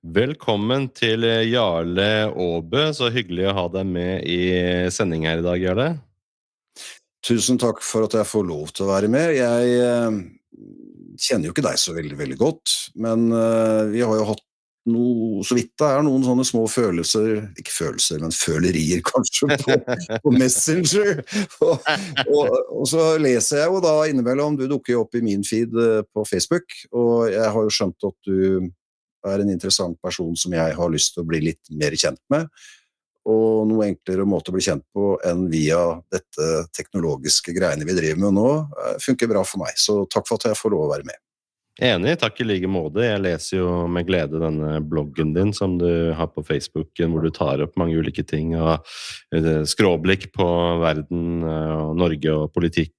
Velkommen til Jarle Aabø. Så hyggelig å ha deg med i sending her i dag, Jarle. Tusen takk for at jeg får lov til å være med. Jeg kjenner jo ikke deg så veldig, veldig godt, men vi har jo hatt så vidt det noen sånne små følelser, ikke følelser, men følerier kanskje på Messenger. Og så leser jeg jo da innimellom, du dukker jo opp i min feed på Facebook, og jeg har jo skjønt at du en interessant person som jeg har lyst til å bli litt mer kjent med, og noe enklere måte å bli kjent på enn via dette teknologiske greiene vi driver med nå, funker bra for meg. Så takk for at jeg får lov å være med. Enig, takk i like måte. Jeg leser jo med glede denne bloggen din som du har på Facebooken, hvor du tar opp mange ulike ting og skråblikk på verden og Norge og politikk.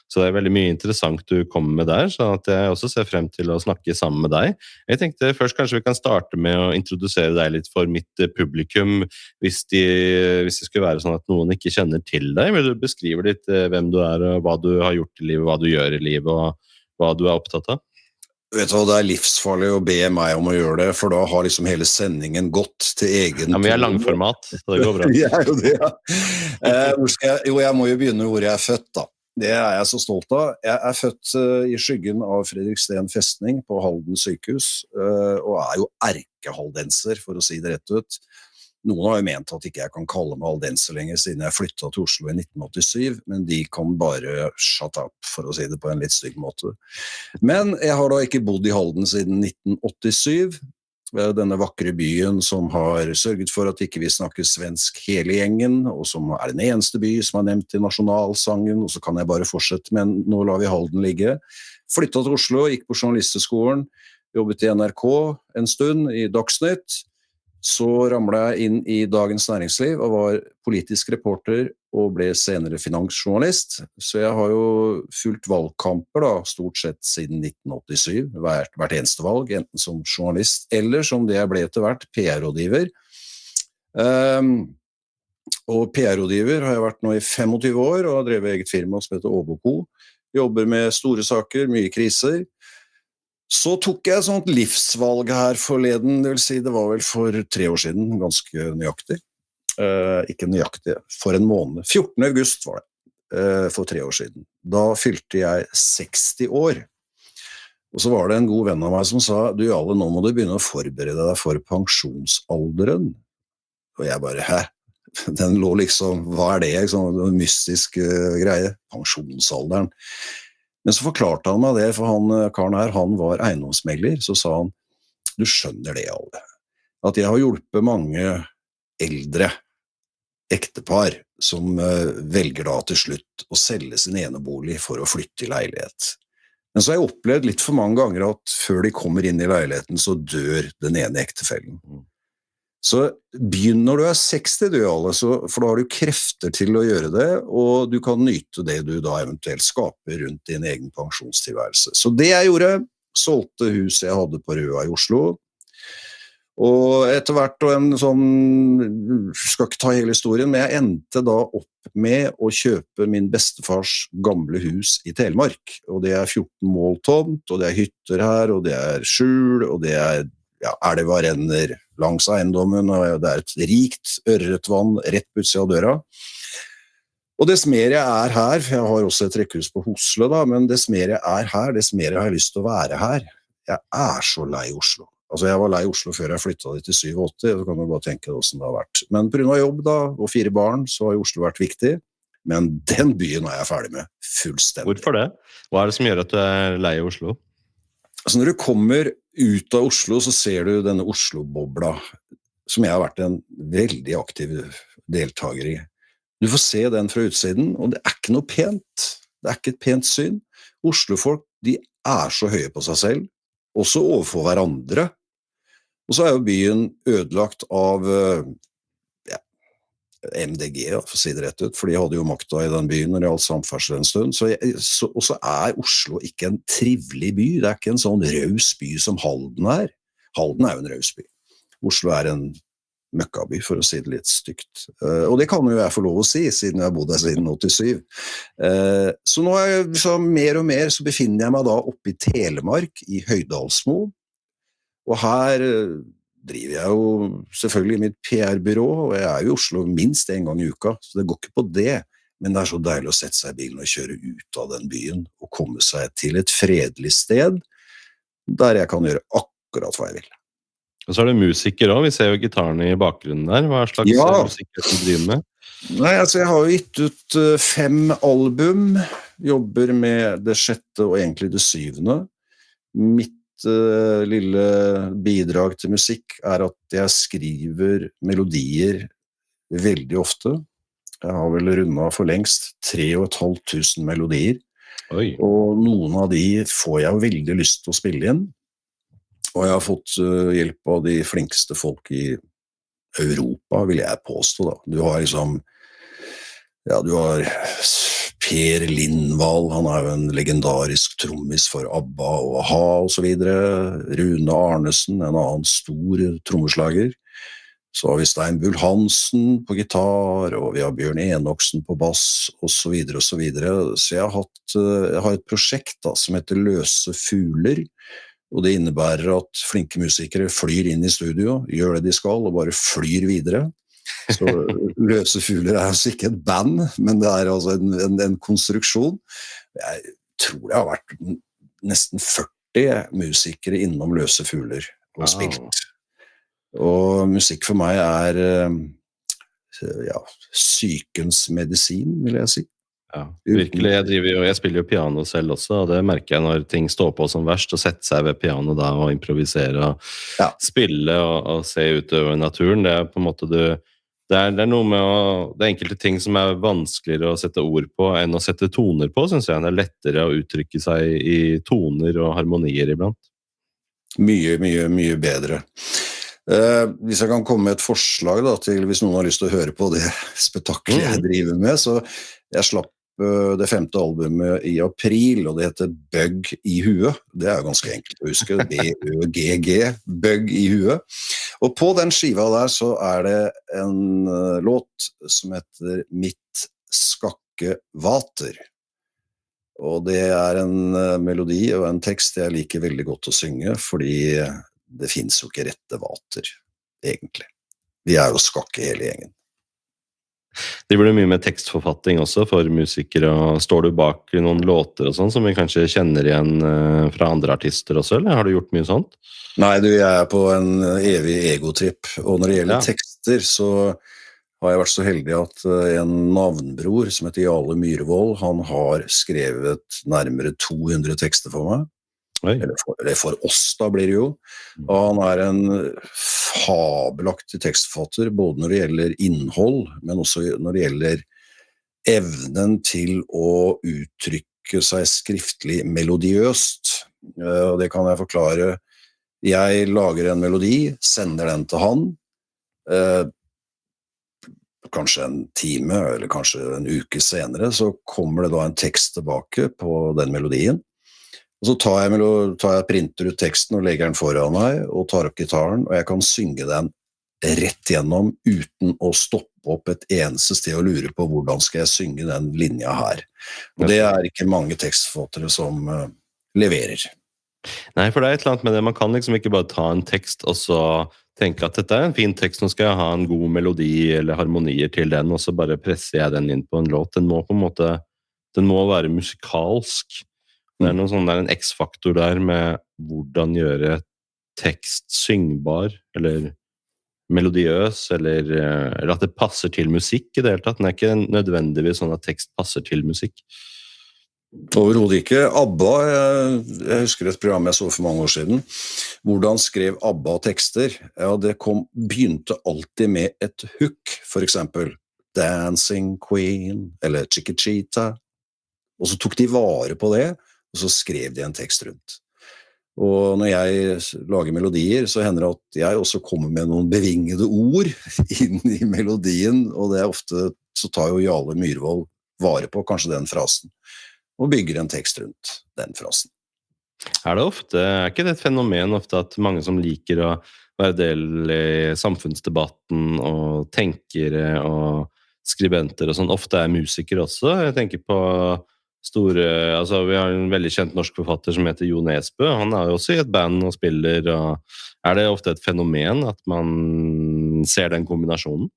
Så det veldig mye interessant du kommer med der, så at jeg også ser frem til å snakke sammen med deg. Jeg tenkte først kanskje vi kan starte med å introdusere deg litt for mitt publikum, hvis det skulle være sånn at noen ikke kjenner til deg. Vil du beskrive litt hvem du og hva du har gjort i livet, hva du gjør i livet, og hva du opptatt av? Vet du hva, det livsfarlig å be meg om å gjøre det, for da har liksom hele sendingen gått til egen... Ja, men jeg langformat, så det går bra. Jeg jo det, ja. Jeg må jo begynne hvor jeg født da. Det jeg så stolt av. Jeg født i skyggen av Fredriksten festning på Halden sykehus, og jo erkehaldenser, for å si det rett ut. Noen har jo ment at ikke jeg kan kalle meg haldenser lenger siden jeg flyttet til Oslo i 1987, men de kan bare shut up, for å si det på en litt stygg måte. Men jeg har da ikke bodd i Halden siden 1987, denne vakre byen som har sørget for at ikke vi snakker svensk hele gjengen, og som den eneste by som nevnt i nasjonalsangen, og så kan jeg bare fortsette, men nå lar vi Halden ligge. Flyttet til Oslo, gikk på journalisteskolen, jobbet i NRK en stund, i Dagsnytt. Så ramlet jeg inn i Dagens Næringsliv og var politisk reporter og ble senere finansjournalist. Så jeg har jo fulgt valgkamper da, stort sett siden 1987, hvert eneste valg, enten som journalist eller som det jeg ble etter hvert, PR-rådgiver. Og PR-rådgiver har jeg vært nå i 25 år og har drevet eget firma som heter Aabø & Co. Jobber med store saker, mye kriser. Så tok jeg et sånt livsvalg her forleden, det vil si det var vel for 3 år siden, ganske nøyaktig. Ikke nøyaktig, for en måned. 14. august var det, for 3 år siden. Da fylte jeg 60 år. Og så var det en god venn av meg som sa, du Jarle, nå må du begynne å forberede deg for pensjonsalderen. Og jeg bare, hæ? Den lå liksom, hva det? En mystisk greie, pensjonsalderen. Men så forklarte han meg det, for karen her, han var eiendomsmegler, så sa han, du skjønner det alle, at jeg har hjulpet mange eldre ektepar som velger da til slutt å selge sin ene bolig for å flytte i leilighet. Men så har jeg opplevd litt for mange ganger at før de kommer inn i leiligheten, så dør den ene ektefellen. Så begynner du 60, du alle, for da har du krefter til å gjøre det, og du kan nyte det du da eventuelt skaper rundt din egen pensjonstilværelse. Så det jeg gjorde, solgte huset jeg hadde på Røa i Oslo, og etter hvert, og en sånn, skal ikke ta hele historien, men jeg endte da opp med å kjøpe min bestefars gamle hus i Telemark, og det 14 mål tomt, og det hytter her, og det skjul, og det elva renner langs eiendommen, og det et rikt ørretvann rett på utsida av døra. Og dess mer jeg her, for jeg har også et rekkehus på Oslo da, men dess mer jeg her, dess mer jeg har lyst til å være her. Jeg så lei Oslo. Altså jeg var lei Oslo før jeg flyttet dit til 87, så kan du bare tenke deg hvordan det har vært. Men på grunn av jobb da, og 4 barn, så har Oslo vært viktig. Men den byen er jeg ferdig med, fullstendig. Hvorfor det? Hva det som gjør at du lei Oslo? Altså når du kommer ut av Oslo, så ser du denne Oslo-bobla, som jeg har vært en veldig aktiv deltaker i. Du får se den fra utsiden, og det ikke noe pent. Det ikke et pent syn. Oslo-folk, de så høye på seg selv, også overfor hverandre. Og så jo byen ødelagt av MDG, for å si det rett ut, for de hadde jo makta i den byen når det gjaldt samferdsel en stund. Og så Oslo ikke en trivelig by. Det ikke en sånn raus by som Halden Halden jo en raus by. Oslo en møkkaby, for å si det litt stygt. Og det kan jo jeg få lov å si, siden jeg har bodd her siden 87. Så nå så mer og mer så befinner jeg meg da oppe i Telemark, i Høydalsmo. Og her driver jeg jo selvfølgelig mitt PR-byrå, og jeg jo i Oslo minst en gang i uka, så det går ikke på det. Men det så deilig å sette seg i bilen og kjøre ut av den byen, og komme seg til et fredelig sted, der jeg kan gjøre akkurat hva jeg vil. Og så det musiker også, vi ser jo gitarene i bakgrunnen der. Hva slags musikk du driver med? Nei, altså jeg har jo gitt ut 5 album, jobber med det 6. og egentlig det 7. Mitt lille bidrag til musikk at jeg skriver melodier veldig ofte. Jeg har vel rundet for lengst 3.500 melodier. Oi. Og noen av de får jeg jo veldig lyst til å spille inn. Og jeg har fått hjelp av de flinkeste folk i Europa, vil jeg påstå da. Du har liksom, du har Per Lindvall, han jo en legendarisk trommis for ABBA og AHA og så videre. Rune Arnesen, en annen stor trommeslager. Så har vi Stein Bull Hansen på gitar, og vi har Bjørn Enoksen på bass, og så videre og så videre. Så jeg har et prosjekt da, som heter Løse Fugler, og det innebærer at flinke musikere flyr inn i studio, gjør det de skal, og bare flyr videre. Så Løse Fugler altså ikke et band, men det altså en konstruksjon. Jeg tror det har vært nesten 40 musikere innom Løse Fugler og spilt. Og musikk for meg sykens medisin, vil jeg si. Ja, virkelig. Jeg spiller jo piano selv også, og det merker jeg når ting står på som verst, å sette seg ved piano da, og improvisere, og spille og se utover naturen. Det på en måte det noe med det enkelte ting som vanskeligere å sette ord på enn å sette toner på, synes jeg. Det lettere å uttrykke seg i toner og harmonier iblant. Mye, mye, mye bedre. Hvis jeg kan komme med et forslag da, til hvis noen har lyst til å høre på det spetakkelet jeg driver med, så jeg slapp det 5. albumet i april, og det heter Bug i huet. Det jo ganske enkelt å huske, B-Ø-G-G, Bug i huet. Og på den skiva der så det en låt som heter Mitt skakke vater. Og det en melodi og en tekst jeg liker veldig godt å synge, fordi det finnes jo ikke rette vater, egentlig. Vi jo skakke hele gjengen. Det blir mye med tekstforfatting også for musikere, og står du bak noen låter og sånn, som vi kanskje kjenner igjen fra andre artister også, eller har du gjort mye sånt? Nei, jeg på en evig egotripp, og når det gjelder tekster, så har jeg vært så heldig at en navnbror som heter Jarle Myhrvold, han har skrevet nærmere 200 tekster for meg. Eller for oss da blir det jo. Og han en fabelaktig tekstforfatter, både når det gjelder innhold, men også når det gjelder evnen til å uttrykke seg skriftlig melodiøst. Og det kan jeg forklare. Jeg lager en melodi, sender den til han, kanskje en time, eller kanskje en uke senere, så kommer det da en tekst tilbake på den melodien. Og så tar jeg printer ut teksten og legger den foran meg, og tar opp gitaren, og jeg kan synge den rett gjennom, uten å stoppe opp et eneste sted og lure på hvordan skal jeg synge den linja her. Og det ikke mange tekstforfattere som leverer. Nei, for det et eller annet med det, man kan liksom ikke bare ta en tekst og så tenke at dette en fin tekst, nå skal jeg ha en god melodi eller harmonier til den, og så bare presser jeg den inn på en låt. Den må på en måte, den må være musikalsk. Det noen sånn en X-faktor der med hvordan gjøre tekst syngbar, eller melodiøs, eller at det passer til musikk i det hele tatt. Den ikke nødvendigvis sånn at tekst passer til musikk. Overhodet ikke. ABBA, jeg husker et program jeg så for mange år siden. Hvordan skrev ABBA tekster? Ja, det begynte alltid med et hook, for eksempel Dancing Queen, eller Chiquitita. Og så tok de vare på det, og så skrev de en tekst rundt. Og når jeg lager melodier, så hender det at jeg også kommer med noen bevingede ord inn i melodien, og det ofte, så tar jo Jarle Myhrvold vare på kanskje den frasen, og bygger en tekst rundt den frasen. Det ofte, ikke det et fenomen ofte at mange som liker å være del i samfunnsdebatten, og tenkere og skribenter og sånn, ofte musikere også? Jeg tenker på store, altså vi har en veldig kjent norsk forfatter som heter Jo Nesbø. Han er jo også i et band og spiller, og er det ofte et fenomen at man ser den kombinasjonen?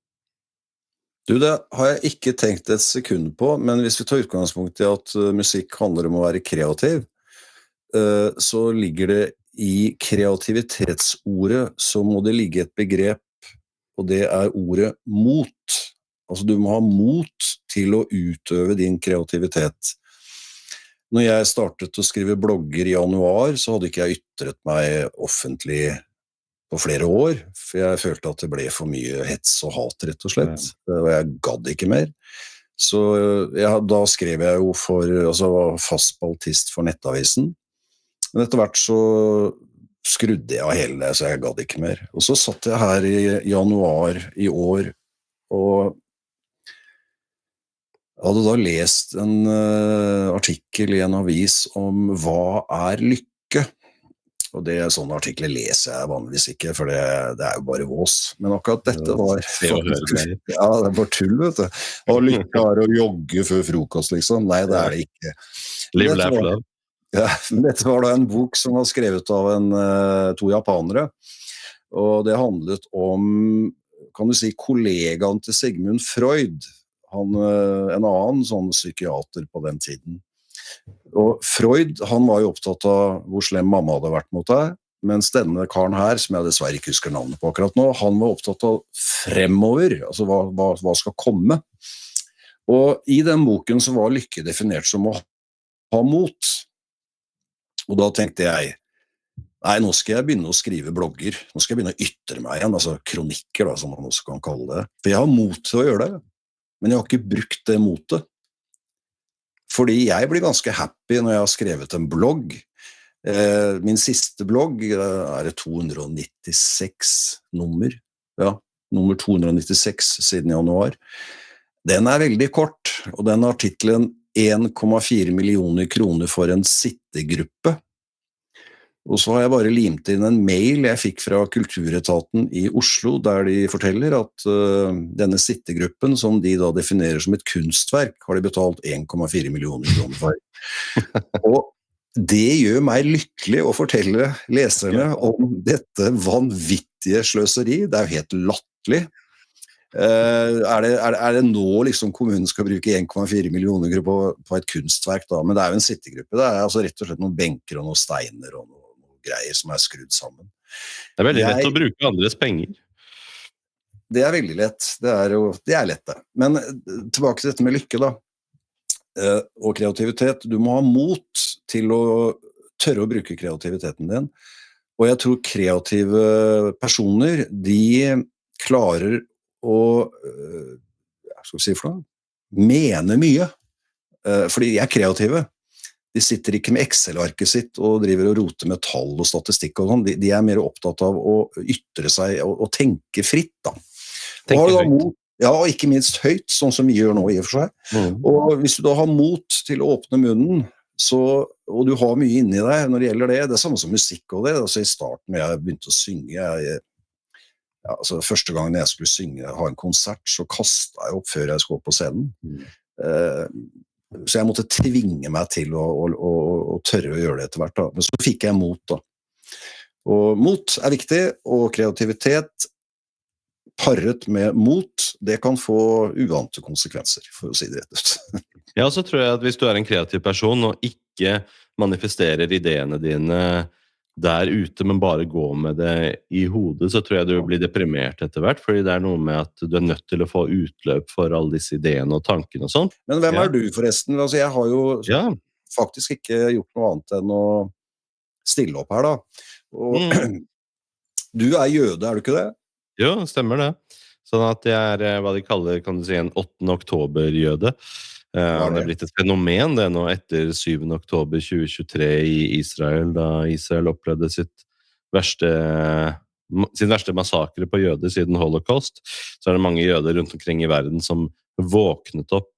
Du, det har jeg ikke tenkt et sekund på, men hvis vi tar utgangspunkt i at musikk handler om å være kreativ, så ligger det i kreativitetsordet så må det ligge et begrep, og det er ordet mot. Altså du må ha mot til å utøve din kreativitet. Når jeg startet å skrive blogger i januar, så hadde ikke jeg ytret meg offentlig på flere år, for jeg følte at det ble for mye hets og hat, rett og slett, og jeg gadd ikke mer. Så da skrev jeg jo var fast spaltist for Nettavisen, men etter hvert så skrudde jeg av hele det, så jeg gadd ikke mer. Og så satt jeg her i januar i år, og jeg hadde da lest en artikkel i en avis om hva er lykke. Og sånne artikler leser jeg vanligvis ikke, for det er jo bare vås. Men akkurat dette var ja, det var tull, vet du. Og lykke er å jogge før frokost, liksom. Nei, det er det ikke. Live, laugh, love. Ja, dette var da en bok som var skrevet av to japanere. Og det handlet om, kan du si, kollegaen til Sigmund Freud. En annen sånn psykiater på den tiden. Og Freud, han var jo opptatt av hvor slem mamma hadde vært mot deg, mens denne karen her, som jeg dessverre ikke husker navnet på akkurat nå, han var opptatt av fremover, altså hva skal komme. Og i den boken så var lykke definert som å ha mot. Og da tenkte jeg, nei, nå skal jeg begynne å skrive blogger, nå skal jeg begynne å ytre meg igjen, altså kronikker da, som man også kan kalle det. For jeg har mot til å gjøre det, men jeg har ikke brukt det motet. Fordi jeg blir ganske happy når jeg har skrevet en blogg. Min siste blogg er 296 nummer. Ja, nummer 296 siden januar. Den er veldig kort, og den har titlen 1,4 millioner kroner for en sittegruppe. Og så har jeg bare limt inn en mail jeg fikk fra Kulturetaten i Oslo, der de forteller at denne sittegruppen, som de da definerer som et kunstverk, har de betalt 1,4 millioner kroner for. Og det gjør meg lykkelig å fortelle leserne om dette vanvittige sløseri. Det er jo helt latterlig. Er det nå liksom kommunen skal bruke 1,4 millioner på et kunstverk da? Men det er jo en sittegruppe. Det er altså rett og slett noen benker og noen steiner og noe greier som er skrudd sammen. Det er veldig lett å bruke andres penger. Det er veldig lett. Det er lett det. Men tilbake til dette med lykke da, og kreativitet. Du må ha mot til å tørre å bruke kreativiteten din. Og jeg tror kreative personer, de klarer å, hva skal vi si for noe? Mene mye. Fordi de er kreative. De sitter ikke med Excel-arket sitt og driver og roter med tall og statistikk og sånn. De er mer opptatt av å ytre seg og tenke fritt da. Tenke høyt. Ja, og ikke minst høyt, sånn som vi gjør nå i og for seg. Og hvis du da har mot til å åpne munnen, og du har mye inni deg når det gjelder det, det er samme som musikk og det. Altså i starten når jeg begynte å synge, altså første gangen jeg skulle synge, ha en konsert, så kastet jeg opp før jeg skulle opp på scenen. Så jeg måtte tvinge meg til å tørre å gjøre det etter hvert da. Men så fikk jeg mot da. Og mot er viktig, og kreativitet parret med mot, det kan få uante konsekvenser, for å si det rett ut. Ja, så tror jeg at hvis du er en kreativ person og ikke manifesterer ideene dine der ute, men bare gå med det i hodet, så tror jeg du blir deprimert etter hvert, fordi det er noe med at du er nødt til å få utløp for alle disse ideene og tankene og sånn. Men hvem er du forresten? Altså, jeg har jo faktisk ikke gjort noe annet enn å stille opp her da. Og du er jøde, er du ikke det? Jo, stemmer det. Sånn at jeg er hva de kaller, kan du si, en 8. oktober-jøde. Det er blitt et fenomen det nå etter 7. oktober 2023 i Israel, da Israel opplevde sin verste massakre på jøder siden holocaust. Så er det mange jøder rundt omkring i verden som våknet opp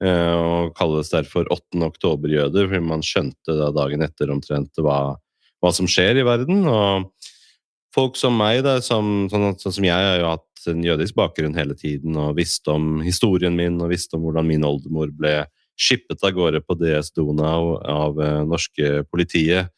og kalles derfor 8. oktober-jøder, fordi man skjønte da dagen etter omtrent hva som skjer i verden, og folk som meg, da, sånn som jeg har jo hatt en jødisk bakgrunn hele tiden, og visste om historien min, og visste om hvordan min oldemor ble skippet av gårde på DS Donau av norske politiet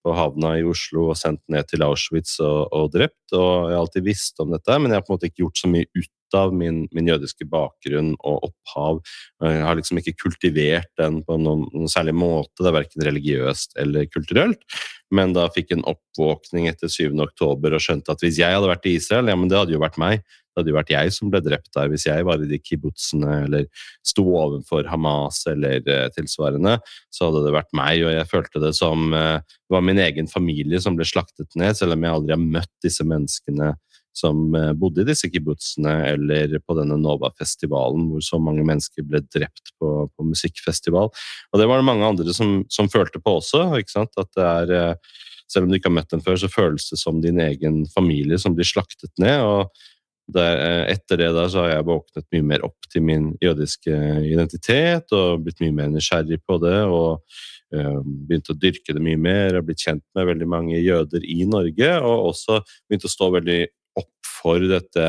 på havna i Oslo og sendt ned til Auschwitz og drept. Og jeg har alltid visst om dette, men jeg har på en måte ikke gjort så mye ut av min jødiske bakgrunn og opphav. Jeg har liksom ikke kultivert den på noen særlig måte, det er hverken religiøst eller kulturelt, men da fikk en oppvåkning etter 7. oktober og skjønte at hvis jeg hadde vært i Israel, ja, men det hadde jo vært meg. Det hadde jo vært jeg som ble drept der hvis jeg var i de kibbutzene eller sto overfor Hamas eller tilsvarende, så hadde det vært meg, og jeg følte det som det var min egen familie som ble slaktet ned, selv om jeg aldri har møtt disse menneskene som bodde i disse kibbutzene eller på denne Nova-festivalen hvor så mange mennesker ble drept på musikkfestival. Og det var det mange andre som følte på også, ikke sant? At det selv om du ikke har møtt dem før, så føles det som din egen familie som blir slaktet ned, og etter det så har jeg våknet mye mer opp til min jødiske identitet og blitt mye mer nysgjerrig på det og begynt å dyrke det mye mer og blitt kjent med veldig mange jøder i Norge og også begynt å stå veldig opp for dette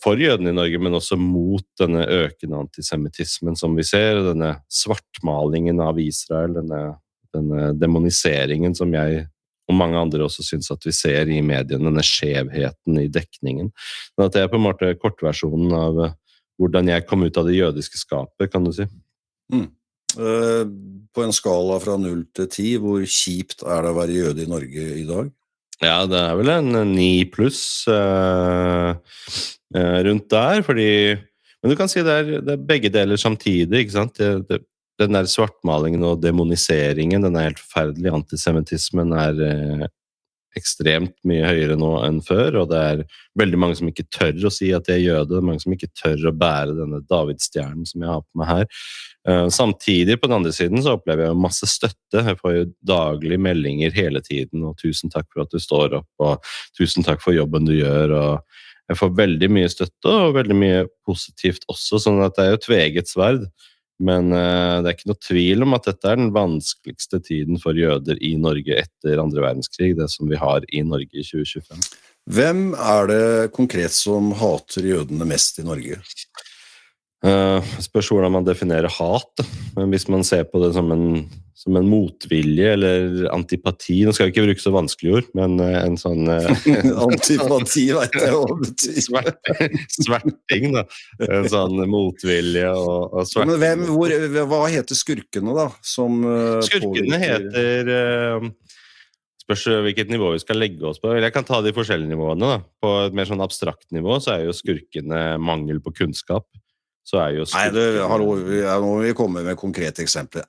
for jødene i Norge, men også mot denne økende antisemittismen som vi ser, denne svartmalingen av Israel, denne demoniseringen som jeg og mange andre også synes at vi ser i mediene, denne skjevheten i dekningen. Men at det på en måte kortversjonen av hvordan jeg kom ut av det jødiske skapet, kan du si. På en skala fra 0 til 10, hvor kjipt det å være jøde i Norge i dag? Ja, det vel en 9 pluss rundt der, fordi men du kan si det er begge deler samtidig, ikke sant? Den der svartmalingen og demoniseringen, den helt forferdelige antisemittismen ekstremt mye høyere nå enn før, og det veldig mange som ikke tør å si at de jøde, det mange som ikke tør å bære denne Davidstjernen som jeg har på meg her. Samtidig på den andre siden så opplever jeg masse støtte, jeg får jo daglige meldinger hele tiden, og tusen takk for at du står opp, og tusen takk for jobben du gjør, og jeg får veldig mye støtte, og veldig mye positivt også, sånn at det jo tveget sverd. Men det ikke noe tvil om at dette den vanskeligste tiden for jøder i Norge etter andre verdenskrig, det som vi har i Norge i 2025. Hvem det konkret som hater jødene mest i Norge? Spørs hvordan man definerer hat, men hvis man ser på det som en motvilje eller antipati, nå skal jeg ikke bruke så vanskelig ord, men en sånn antipati vet jeg hva det betyr. Sverting da, en sånn motvilje og sverting. Men hva heter skurkene da? Skurkene heter spørs hvilket nivå vi skal legge oss på. Jeg kan ta de forskjellige nivåene da. På et mer sånn abstrakt nivå så jo skurkene mangel på kunnskap. Så jo skurkene... Nei, nå må vi komme med konkrete eksempler.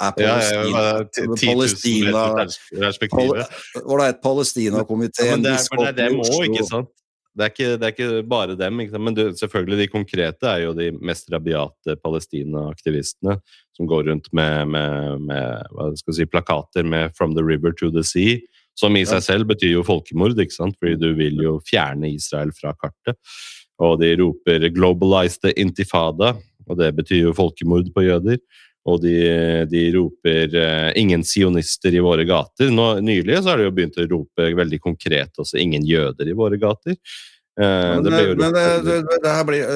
Palestina-komiteen... det må, ikke sant? Det ikke bare dem, ikke sant? Men selvfølgelig de konkrete jo de mest rabiate Palestina-aktivistene som går rundt med hva skal jeg si, plakater med «From the river to the sea», som i seg selv betyr jo folkemord, ikke sant? Fordi du vil jo fjerne Israel fra kartet. Og de roper «Globalize the intifada», og det betyr jo folkemord på jøder. Og de roper «Ingen sionister i våre gater». Nylig så har de jo begynt å rope veldig konkret også «Ingen jøder i våre gater». Det her blir,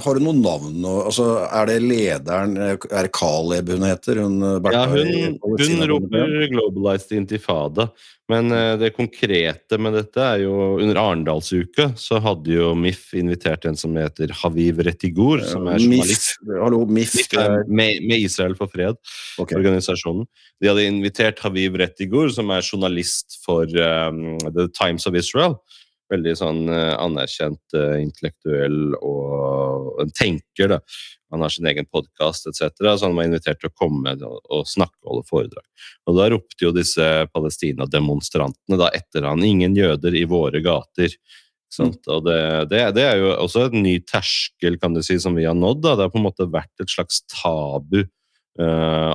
har du noen navn? Altså, det lederen, det Caleb hun heter? Hun roper «Globalized Intifada», men det konkrete med dette jo under Arendalsuka, så hadde jo MIF invitert en som heter Haviv Rettigour, som journalist. MIF med Israel for fred, organisasjonen. De hadde invitert Haviv Rettigour, som journalist for The Times of Israel, veldig sånn anerkjent intellektuell og en tenker da. Han har sin egen podcast, etc. Så han var invitert til å komme og snakke og holde foredrag. Og da ropte jo disse Palestina-demonstrantene da etter han «Ingen jøder i våre gater». Og det jo også en ny terskel, kan du si, som vi har nådd. Da. Det har på en måte vært et slags tabu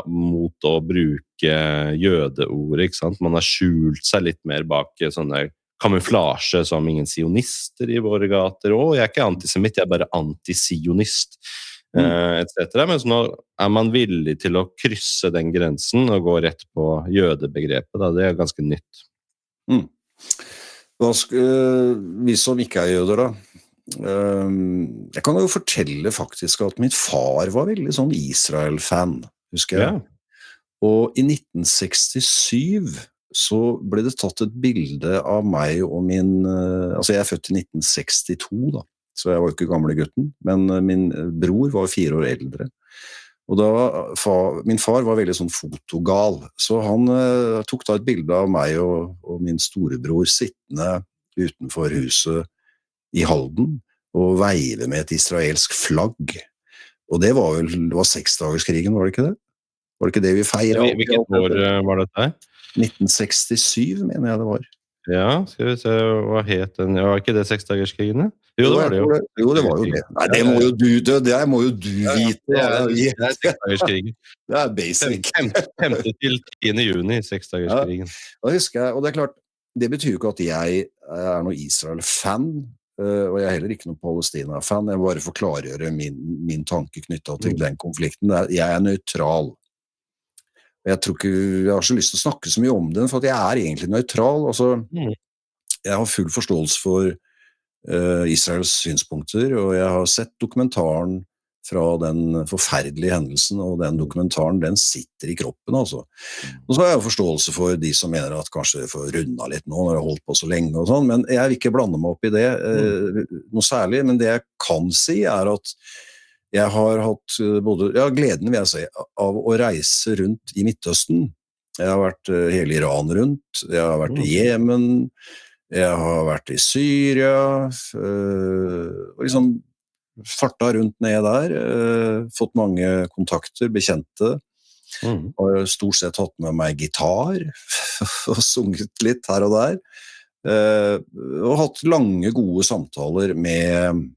mot å bruke jødeordet, ikke sant? Man har skjult seg litt mer bak sånne kamuflasje som «Ingen sionister i våre gater». Jeg ikke antisemitt, jeg bare antisionist, etc. Men så nå man villig til å krysse den grensen og gå rett på jødebegrepet. Da. Det ganske nytt. Vi som ikke jøder da, Jeg kan jo fortelle faktisk at min far var veldig sånn Israel-fan, husker jeg. Ja. Og i 1967 så ble det tatt et bilde av meg og altså jeg er født i 1962 da, så jeg var jo ikke gamle gutten, men min bror var 4 år eldre. Og da min far var veldig sånn fotogal, så han tok da et bilde av meg og min storebror sittende utenfor huset i Halden og veive med et israelsk flagg. Og det var 6-dagerskrigen, var det ikke det? Var det ikke det vi feiret? Hvilket år var dette? 1967, mener jeg det var. Ja, skal vi se, hva het den? Var ikke det 6-dagerskrigen? Jo, det var det jo. Jo, det var jo det. Nei, det må jo du vite. Det er 6-dagerskrigen. Det er basic. 5. til 10. juni, 6-dagerskrigen. Da husker jeg, og det er klart, det betyr jo ikke at jeg er noe Israel-fan, og jeg er heller ikke noen Palestina-fan. Jeg må bare få klargjøre min tanke knyttet til den konflikten. Jeg er nøytral. Jeg tror ikke, jeg har så lyst til å snakke så mye om den, for at jeg er egentlig nøytral. Altså, jeg har full forståelse for Israels synspunkter, og jeg har sett dokumentaren fra den forferdelige hendelsen, og den dokumentaren, den sitter i kroppen, altså. Og så har jeg jo forståelse for de som mener at kanskje det får runda litt nå, når jeg har holdt på så lenge og sånn, men jeg vil ikke blande meg opp i det noe særlig, men det jeg kan si er at jeg har hatt gleden, vil jeg si, av å reise rundt i Midtøsten. Jeg har vært hele Iran rundt, jeg har vært i Jemen, jeg har vært i Syria, og liksom farta rundt ned der, fått mange kontakter, bekjente, og stort sett hatt med meg gitar, og sunget litt her og der, og hatt lange, gode samtaler med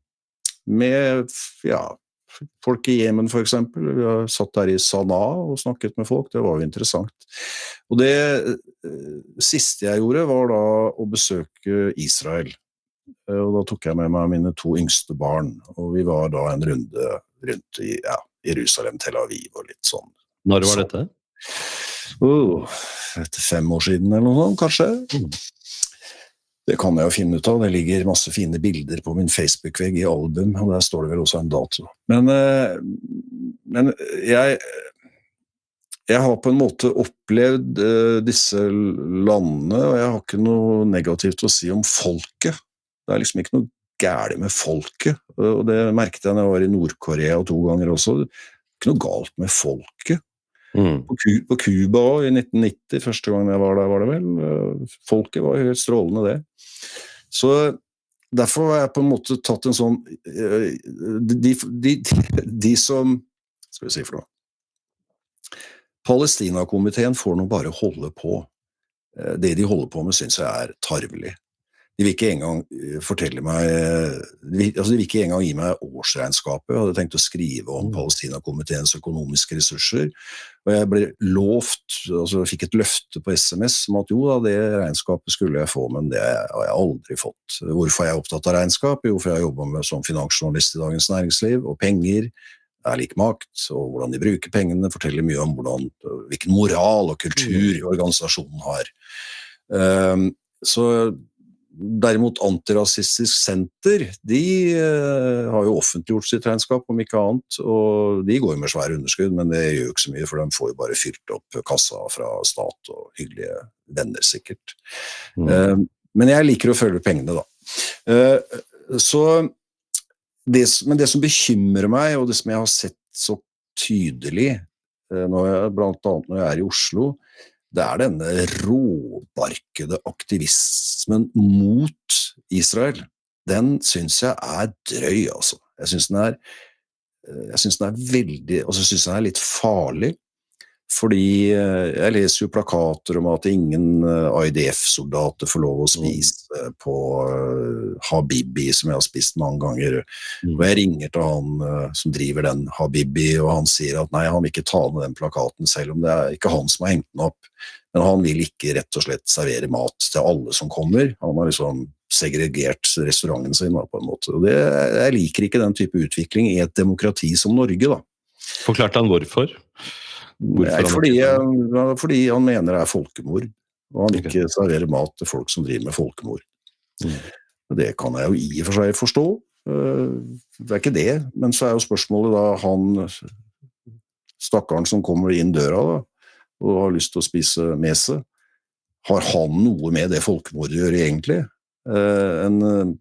folk i Jemen for eksempel. Vi har satt der i Sanaa og snakket med folk, det var jo interessant. Og det siste jeg gjorde var da å besøke Israel. Og da tok jeg med meg mine 2 yngste barn, og vi var da en runde rundt i Jerusalem, Tel Aviv og litt sånn. Når var dette? Etter 5 år siden eller noe sånt, kanskje. Det kan jeg jo finne ut av, det ligger masse fine bilder på min Facebook-vegg i album, og der står det vel også en dato. Men jeg har på en måte opplevd disse landene, og jeg har ikke noe negativt å si om folket. Det er liksom ikke noe gærlig med folket, og det merket jeg når jeg var i Nord-Korea 2 ganger også. Det er ikke noe galt med folket. På Cuba også, i 1990, første gang jeg var der, var det vel. Folket var helt strålende det. Så derfor har jeg på en måte tatt en sånn de som skal vi si for noe Palestina-komiteen får nå bare holde på. Det de holder på med synes jeg tarvelig. De vil ikke engang fortelle meg de vil ikke engang gi meg årsregnskapet. Jeg hadde tenkt å skrive om Palestina-komiteens økonomiske ressurser, og jeg ble lovt, fikk et løfte på SMS om at jo da, det regnskapet skulle jeg få, men det har jeg aldri fått. Hvorfor er jeg opptatt av regnskap? Jo, for jeg har jobbet som finansjournalist i Dagens Næringsliv, og penger er lik makt, og hvordan de bruker pengene forteller mye om hvilken moral og kultur organisasjonen har. Så derimot Antirasistisk Senter, de har jo offentliggjort sitt regnskap om ikke annet, og de går jo med svære underskudd, men det gjør jo ikke så mye, for de får jo bare fylt opp kassa fra stat og hyggelige venner sikkert. Men jeg liker å følge pengene da. Men det som bekymrer meg, og det som jeg har sett så tydelig, blant annet når jeg er i Oslo, det er denne råbarkede aktivismen mot Israel. Den synes jeg er drøy, altså. Jeg synes den er veldig, og så synes jeg den er litt farlig, fordi jeg leser jo plakater om at ingen IDF-soldater får lov å spise på Habibi, som jeg har spist mange ganger. Og jeg ringer til han som driver den Habibi, og han sier at nei, han vil ikke ta ned den plakaten, selv om det er ikke han som har hengt den opp. Men han vil ikke rett og slett servere mat til alle som kommer. Han har liksom segregert restauranten sin på en måte. Og jeg liker ikke den type utvikling i et demokrati som Norge, da. Forklarte han hvorfor? Fordi han mener det er folkemord, og han ikke serverer mat til folk som driver med folkemord. Det kan jeg jo i og for seg forstå, det ikke det, men så jo spørsmålet da han, stakkaren som kommer inn døra da, og har lyst til å spise mese, har han noe med det folkemordet å gjøre egentlig? En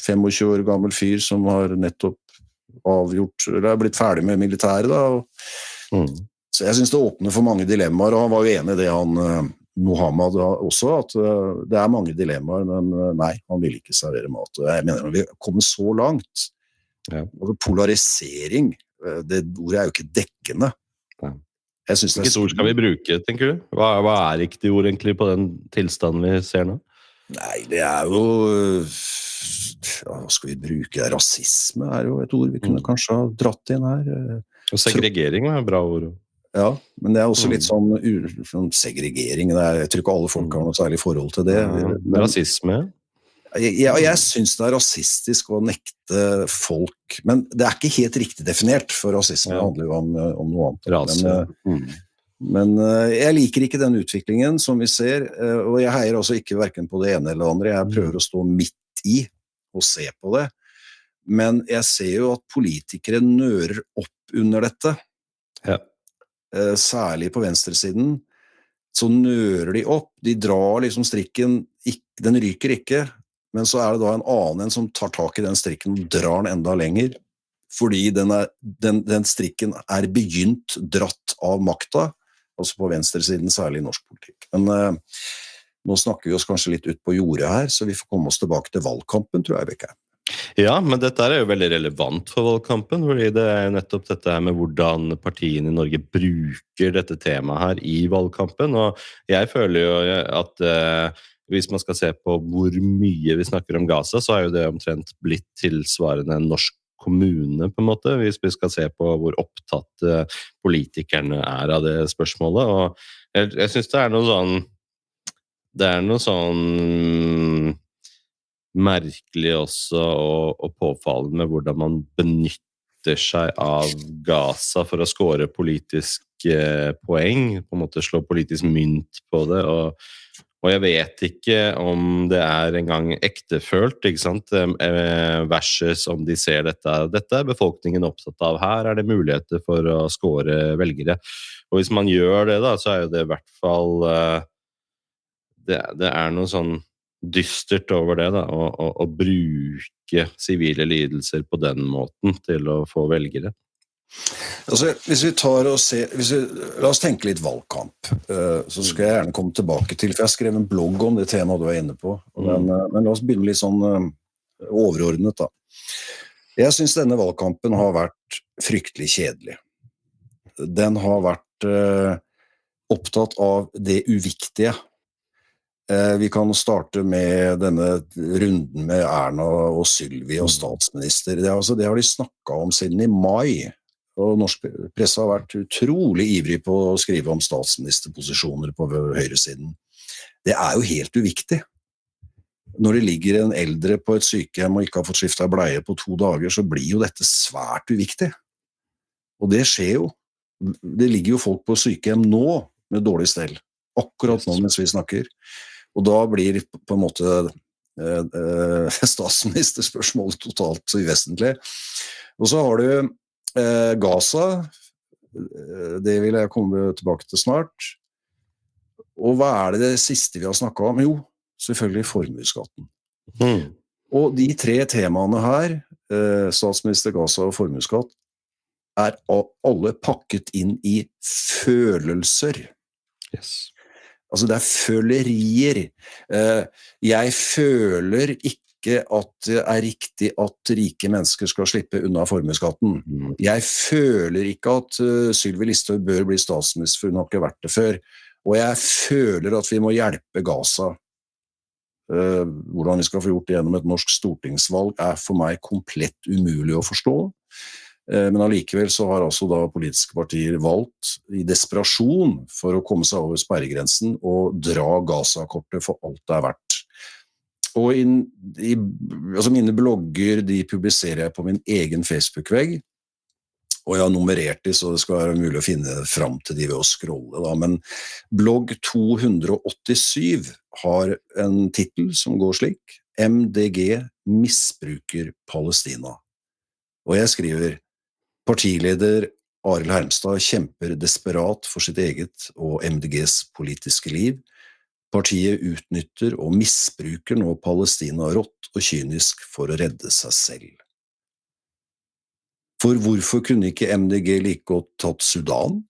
25 år gammel fyr som har nettopp avgjort, eller blitt ferdig med militæret da, så jeg synes det åpner for mange dilemmaer, og han var jo enig i det Mohammed også, at det mange dilemmaer, men nei, han vil ikke servere mat. Og jeg mener, når vi kommer så langt, altså polarisering, det ordet jo ikke dekkende. Jeg synes Hvilket ord skal vi bruke, tenker du? Hva riktig ord egentlig på den tilstanden vi ser nå? Nei, det jo hva skal vi bruke? Rasisme jo et ord vi kunne kanskje ha dratt inn her. Og segregering et bra ord. Ja, men det også litt sånn segregering. Jeg tror ikke alle folk har noe særlig forhold til det. Men, rasisme? Jeg synes det rasistisk å nekte folk, men det ikke helt riktig definert, for rasisme handler jo om noe annet. Men jeg liker ikke den utviklingen som vi ser, og jeg heier også ikke hverken på det ene eller det andre. Jeg prøver å stå midt i og se på det, men jeg ser jo at politikere nører opp under dette. Ja. Særlig på venstresiden, så nører de opp, de drar liksom strikken, den ryker ikke, men så det da en annen som tar tak i den strikken og drar den enda lenger, fordi den strikken begynt dratt av makta, altså på venstresiden, særlig i norsk politikk. Men nå snakker vi oss kanskje litt ut på jordet her, så vi får komme oss tilbake til valgkampen, tror jeg, Bekke. Ja, men dette jo veldig relevant for valgkampen, fordi det nettopp dette her med hvordan partiene i Norge bruker dette temaet her i valgkampen, og jeg føler jo at hvis man skal se på hvor mye vi snakker om Gaza, så jo det omtrent blitt tilsvarende en norsk kommune på en måte, hvis vi skal se på hvor opptatt politikerne av det spørsmålet, og jeg synes det noe sånn merkelig også og påfallende med hvordan man benytter seg av Gaza for å score politisk poeng, på en måte slå politisk mynt på det, og jeg vet ikke om det engang ektefølt, ikke sant, versus om de ser dette befolkningen opptatt av, her det muligheter for å score velgere, og hvis man gjør det da, så jo det i hvert fall det noe sånn dystert over det da, å bruke sivile lidelser på den måten til å få velgere. Altså, hvis vi la oss tenke litt valgkamp, så skal jeg gjerne komme tilbake til, for jeg skrev en blogg om det temaet du inne på, men la oss begynne litt sånn overordnet da. Jeg synes denne valgkampen har vært fryktelig kjedelig. Den har vært opptatt av det uviktige. Vi kan starte med denne runden med Erna og Sylvi og statsminister. Det har de snakket om siden i mai, og norsk presse har vært utrolig ivrig på å skrive om statsministerposisjoner på høyresiden. Det jo helt uviktig. Når det ligger en eldre på et sykehjem og ikke har fått skiftet bleie på 2 dager, så blir jo dette svært uviktig. Og det skjer jo. Det ligger jo folk på sykehjem nå med dårlig stell, akkurat nå mens vi snakker. Og da blir på en måte statsministerspørsmålet totalt så uvesentlig. Og så har du Gaza, det vil jeg komme tilbake til snart. Og hva det siste vi har snakket om? Jo, selvfølgelig formuesskatten. Og de 3 temaene her, statsminister, Gaza og formuesskatt, alle pakket inn i følelser. Yes. Altså det følerier. Jeg føler ikke at det riktig at rike mennesker skal slippe unna formuesskatten. Jeg føler ikke at Sylvi Listhaug bør bli statsminister, for hun har ikke vært det før. Og jeg føler at vi må hjelpe Gaza. Hvordan vi skal få gjort det gjennom et norsk stortingsvalg for meg komplett umulig å forstå. Men allikevel så har altså da politiske partier valgt i desperasjon for å komme seg over sperregrensen og dra Gaza-kortet for alt det verdt. Og altså mine blogger, de publiserer jeg på min egen Facebook-vegg, og jeg har nummerert de, så det skal være mulig å finne frem til de ved å scrolle da. Men blogg 287 har en titel som går slik: MDG misbruker Palestina. Og jeg skriver, partileder Arild Hermstad kjemper desperat for sitt eget og MDGs politiske liv. Partiet utnytter og misbruker nå Palestina rått og kynisk for å redde seg selv. For hvorfor kunne ikke MDG like godt tatt Sudan?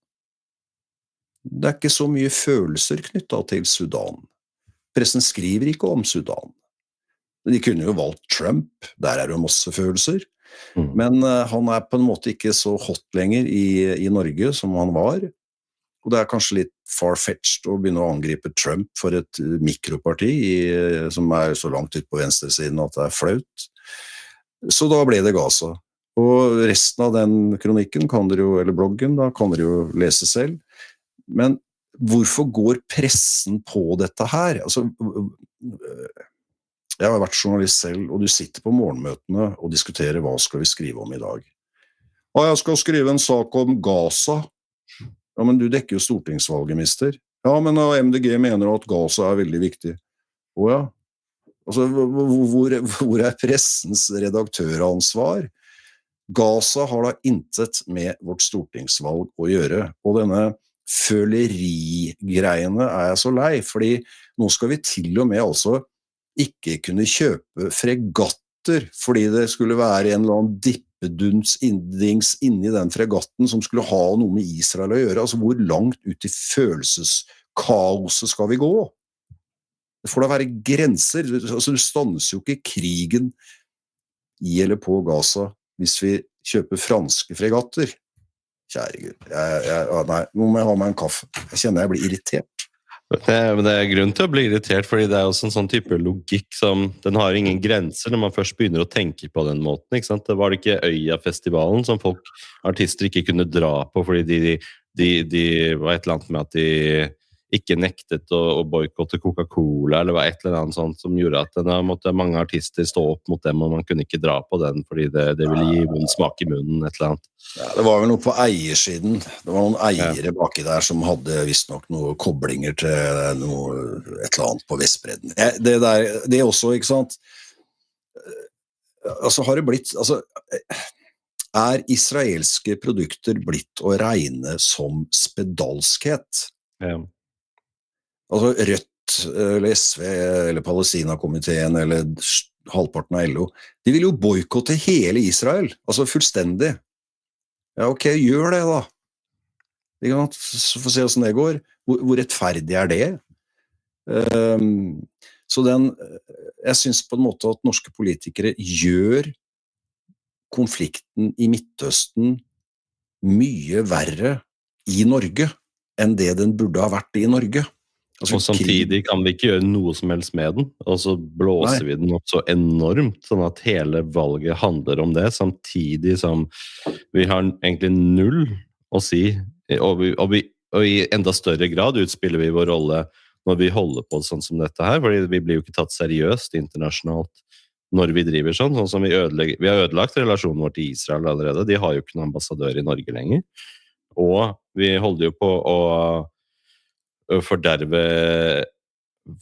Det ikke så mye følelser knyttet til Sudan. Pressen skriver ikke om Sudan. De kunne jo valgt Trump, der det masse følelser. Men han på en måte ikke så hot lenger i Norge som han var. Og det kanskje litt far-fetched å begynne å angripe Trump for et mikroparti som så langt ut på venstresiden at det flaut. Så da ble det Gaza. Og resten av den kronikken kan dere jo, eller bloggen, da kan dere jo lese selv. Men hvorfor går pressen på dette her? Altså, jeg har vært journalist selv, og du sitter på morgenmøtene og diskuterer hva skal vi skrive om i dag. Jeg skal skrive en sak om Gaza. Ja, men du dekker jo stortingsvalget, mister. Ja, men MDG mener at Gaza veldig viktig. Ja. Altså, hvor pressens redaktøransvar? Gaza har da intet med vårt stortingsvalg å gjøre, og denne følerigreiene jeg så lei, fordi nå skal vi til og med altså ikke kunne kjøpe fregatter, fordi det skulle være en eller annen dippedunds inni den fregatten som skulle ha noe med Israel å gjøre. Altså, hvor langt ut i følelseskaoset skal vi gå? Det får da være grenser. Altså, du stanser jo ikke krigen i eller på Gaza hvis vi kjøper franske fregatter. Kjære Gud, nei, nå må jeg ha meg en kaffe. Jeg kjenner jeg blir irritert. Men det grunn til å bli irritert, fordi det også en sånn type logikk som, den har ingen grenser når man først begynner å tenke på den måten, ikke sant? Det var det ikke Øya-festivalen som artister ikke kunne dra på, fordi de var et eller annet med at de ikke nektet å boykotte Coca-Cola, eller var et eller annet sånt som gjorde at da måtte mange artister stå opp mot dem, og man kunne ikke dra på den, fordi det ville gi vond smak i munnen, et eller annet. Ja, det var vel noe på eiersiden. Det var noen eiere baki der som hadde visst nok noen koblinger til et eller annet på Vestbredden. Det også, ikke sant? Altså, har det blitt, altså, israelske produkter blitt å regne som spedalskhet? Ja. Altså Rødt, eller SV, eller Palestina-komiteen, eller halvparten av LO, de vil jo boykotte hele Israel, altså fullstendig. Ja, ok, gjør det da. Så får se hvordan det går. Hvor rettferdig det? Så jeg synes på en måte at norske politikere gjør konflikten i Midtøsten mye verre i Norge enn det den burde ha vært i Norge. Altså, og samtidig kan vi ikke gjøre noe som helst med den, og så blåser vi den opp så enormt, sånn at hele valget handler om det, samtidig som vi har egentlig null å si, og i enda større grad utspiller vi vår rolle når vi holder på sånn som dette her, fordi vi blir jo ikke tatt seriøst internasjonalt når vi driver sånn som vi har ødelagt relasjonen vår til Israel allerede, de har jo ikke noen ambassadør i Norge lenger, og vi holder jo på å forderve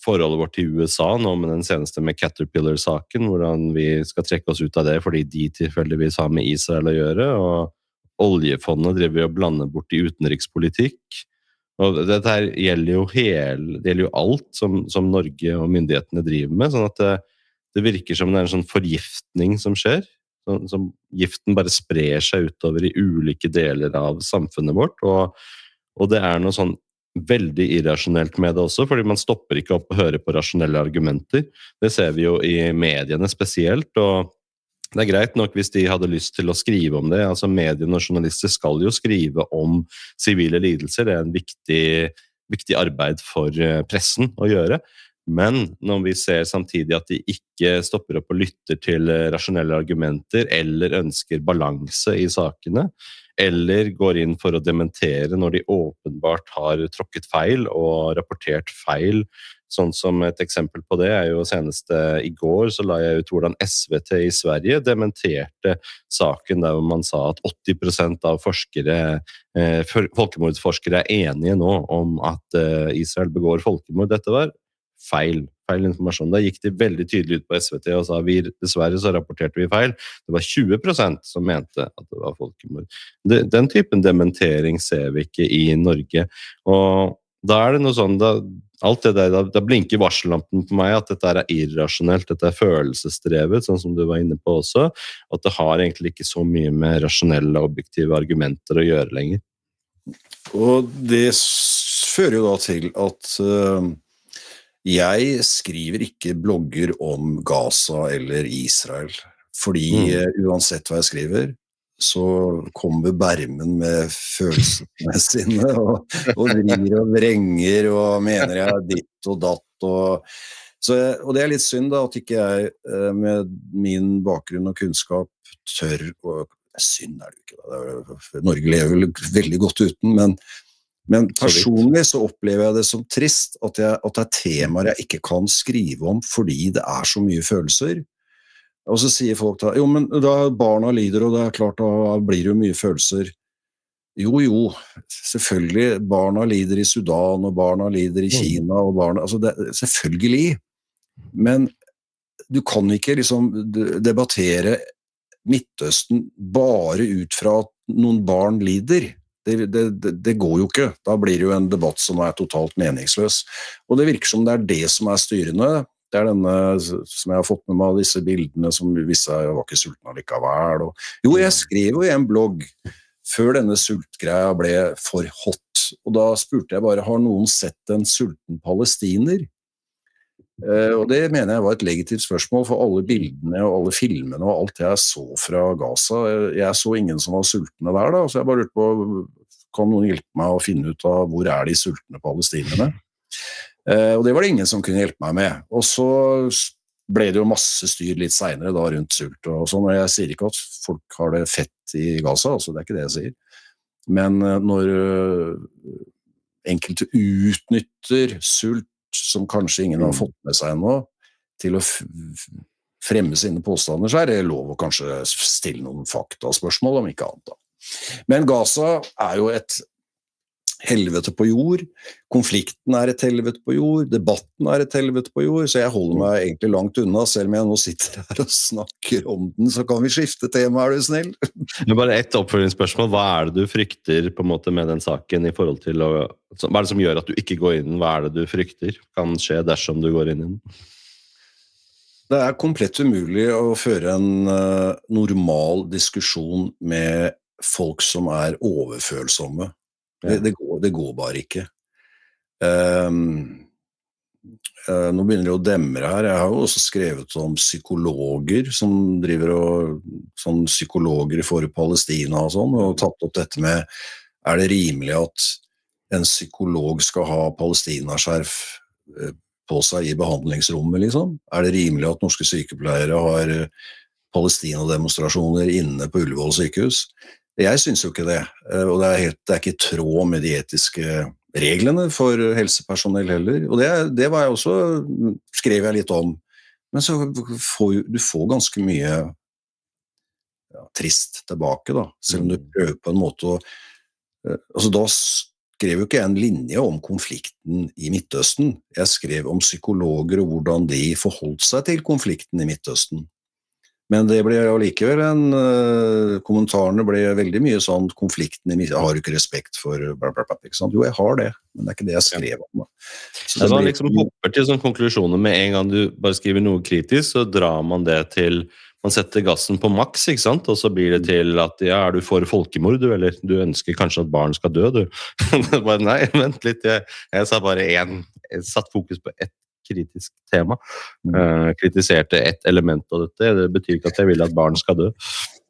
forholdet vårt til USA nå med den seneste med Caterpillar-saken, hvordan vi skal trekke oss ut av det fordi de tilfeldigvis har med Israel å gjøre, og oljefondet driver vi og blander bort i utenrikspolitikk. Og dette her gjelder jo alt som Norge og myndighetene driver med, sånn at det virker som det en sånn forgiftning som skjer, som giften bare sprer seg utover i ulike deler av samfunnet vårt, og det noe sånn veldig irrasjonelt med det også, fordi man stopper ikke opp og hører på rasjonelle argumenter. Det ser vi jo i mediene spesielt, og det greit nok hvis de hadde lyst til å skrive om det. Altså mediene og journalister skal jo skrive om sivile lidelser, det en viktig arbeid for pressen å gjøre. Men når vi ser samtidig at de ikke stopper opp og lytter til rasjonelle argumenter, eller ønsker balanse i sakene, eller går inn for å dementere når de åpenbart har tråkket feil og rapportert feil. Sånn som et eksempel på det jo senest i går, så la jeg ut hvordan SVT i Sverige dementerte saken der man sa at 80% av folkemordsforskere enige nå om at Israel begår folkemord. Dette var feil feil informasjon. Da gikk de veldig tydelig ut på SVT og sa dessverre så rapporterte vi feil. Det var 20% som mente at det var folkemord. Den typen dementering ser vi ikke i Norge. Og da det noe sånn, alt det der, da blinker varsellampen på meg at dette er irrasjonelt, dette er følelsesdrevet, sånn som du var inne på også, at det har egentlig ikke så mye med rasjonelle og objektive argumenter å gjøre lenger. Og det fører jo da til at jeg skriver ikke blogger om Gaza eller Israel, fordi uansett hva jeg skriver, så kommer Bermen med følelsene sine og vrir og vrenger og mener jeg er ditt og datt. Og det er litt synd da, at ikke jeg med min bakgrunn og kunnskap tør, og synd er det jo ikke, Norge lever vel veldig godt uten, men personlig så opplever jeg det som trist at det er temaer jeg ikke kan skrive om fordi det er så mye følelser. Og så sier folk da, jo, men da barna lider, og det er klart da blir det jo mye følelser. Jo, selvfølgelig, barna lider i Sudan, og barna lider i Kina, og altså selvfølgelig. Men du kan ikke liksom debattere Midtøsten bare ut fra at noen barn lider. Det går jo ikke. Da blir det jo en debatt som er totalt meningsløs. Og det virker som det er det som er styrende. Det er denne som jeg har fått med meg av disse bildene som visse var ikke sultne likevel. Jo, jeg skrev jo i en blogg før denne sultgreia ble for hot. Og da spurte jeg bare, har noen sett en sulten palestiner? Og det mener jeg var et legitimt spørsmål for alle bildene og alle filmene og alt jeg så fra Gaza. Jeg så ingen som var sultne der da, så jeg bare lurte på, kan noen hjelpe meg å finne ut av hvor er de sultne palestinerne? Og det var det ingen som kunne hjelpe meg med. Og så ble det jo masse styr litt senere da rundt sult og sånn, og jeg sier ikke at folk har det fett i Gaza, altså det er ikke det jeg sier. Men når enkelte utnytter sult som kanskje ingen har fått med seg ennå, til å fremme sine påstander, så er det lov å kanskje stille noen faktaspørsmål, om ikke annet da. Men Gaza er jo et helvete på jord, konflikten er et helvete på jord, debatten er et helvete på jord, så jeg holder meg egentlig langt unna, selv om jeg nå sitter her og snakker om den, så kan vi skifte tema, er du snill? Bare ett oppfølgingsspørsmål, hva er det du frykter på en måte med den saken i forhold til hva er det som gjør at du ikke går inn, hva er det du frykter kan skje dersom du går inn i den? Det er komplett umulig å føre en normal diskusjon med folk som er overfølsomme. Det går bare ikke. Nå begynner det å demre her. Jeg har jo også skrevet om psykologer som driver sånn psykologer for Palestina og sånn, og tatt opp dette med, er det rimelig at en psykolog skal ha palestinaskjerf på seg i behandlingsrommet, liksom? Er det rimelig at norske sykepleiere har Palestina-demonstrasjoner inne på Ullevål sykehus? Jeg synes jo ikke det, og det er ikke i tråd med de etiske reglene for helsepersonell heller, og det var jeg også, skrev jeg litt om, men så du får ganske mye trist tilbake da, selv om du prøver på en måte altså da skrev jo ikke jeg en linje om konflikten i Midtøsten, jeg skrev om psykologer og hvordan de forholdt seg til konflikten i Midtøsten. Men det ble jo likevel kommentarene ble veldig mye sånn, konflikten i har du ikke respekt for blablabla, ikke sant? Jo, jeg har det, men det er ikke det jeg skrev om. Så man liksom hopper til sånne konklusjoner med en gang du bare skriver noe kritisk, så drar man det til, man setter gassen på maks, ikke sant? Og så blir det til at, ja, er du for folkemord, du, eller du ønsker kanskje at barn skal dø, du? Bare, nei, vent litt, jeg sa bare jeg satt fokus på ett kritisk tema, kritiserte ett element av dette, det betyr ikke at jeg vil at barn skal dø.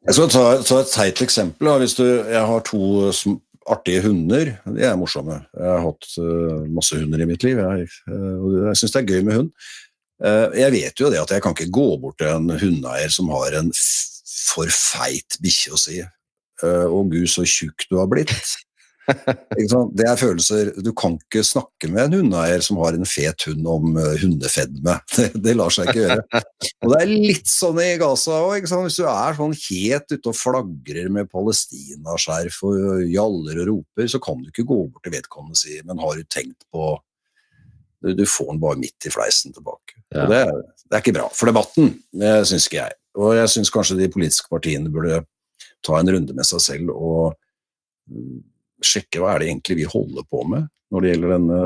Jeg skal ta et teit eksempel, hvis jeg har 2 artige hunder, de er morsomme, jeg har hatt masse hunder i mitt liv, og jeg synes det er gøy med hund. Jeg vet jo det at jeg kan ikke gå bort til en hundeeier som har en for feit bikkje å si, og Gud så tjukk du har blitt. Det er følelser, du kan ikke snakke med en hundeeier som har en fet hund om hundefedme, det lar seg ikke gjøre. Og det er litt sånn i Gaza også, ikke sant? Hvis du er sånn helt ute og flagrer med palestinaskjerf og jaller og roper, så kan du ikke gå bort til vedkommende og si, men har du tenkt på Du får den bare midt i fleisen tilbake. Ja. Og det ikke bra for debatten, det synes ikke jeg. Og jeg synes kanskje de politiske partiene burde ta en runde med seg selv og sjekke hva det egentlig vi holder på med når det gjelder denne,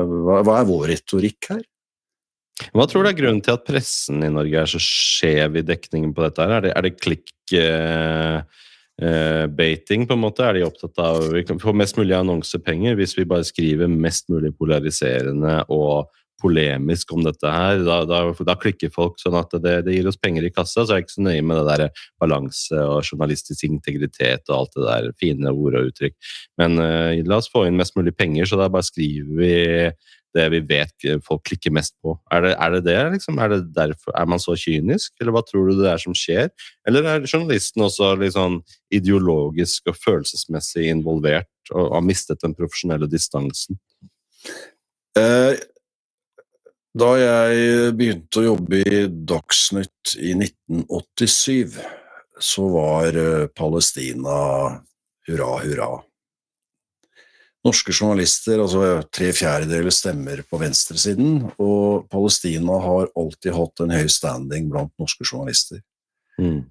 hva vår retorikk her? Hva tror du grunnen til at pressen i Norge så skjev i dekningen på dette her? Er det baiting på en måte? De opptatt av vi kan få mest mulig annonsepenger hvis vi bare skriver mest mulig polariserende og polemisk om dette her? Da klikker folk sånn at det gir oss penger i kassa, så jeg ikke så nøye med det der balanse og journalistisk integritet og alt det der fine ord og uttrykk. Men la oss få inn mest mulig penger, så da bare skriver vi det vi vet folk klikker mest på. Det liksom? Det derfor? Man så kynisk? Eller hva tror du det som skjer? Eller journalisten også liksom ideologisk og følelsesmessig involvert og har mistet den profesjonelle distansen? Da jeg begynte å jobbe i Dagsnytt i 1987, så var Palestina hurra, hurra. Norske journalister, altså 3/4 stemmer på venstresiden, og Palestina har alltid hatt en høy standing blant norske journalister. Man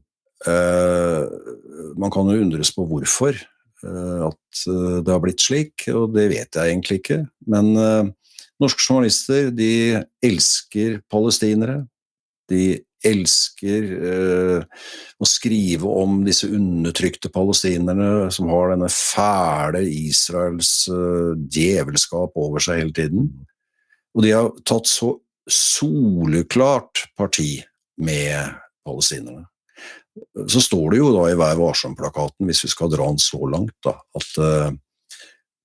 kan jo undres på hvorfor at det har blitt slik, og det vet jeg egentlig ikke, men norske journalister, de elsker palestinere, de elsker å skrive om disse undertrykte palestinerne som har denne fæle Israels djevelskap over seg hele tiden. Og de har tatt så soleklart parti med palestinerne. Så står det jo da i Vær varsom-plakaten, hvis vi skal dra den så langt, da, at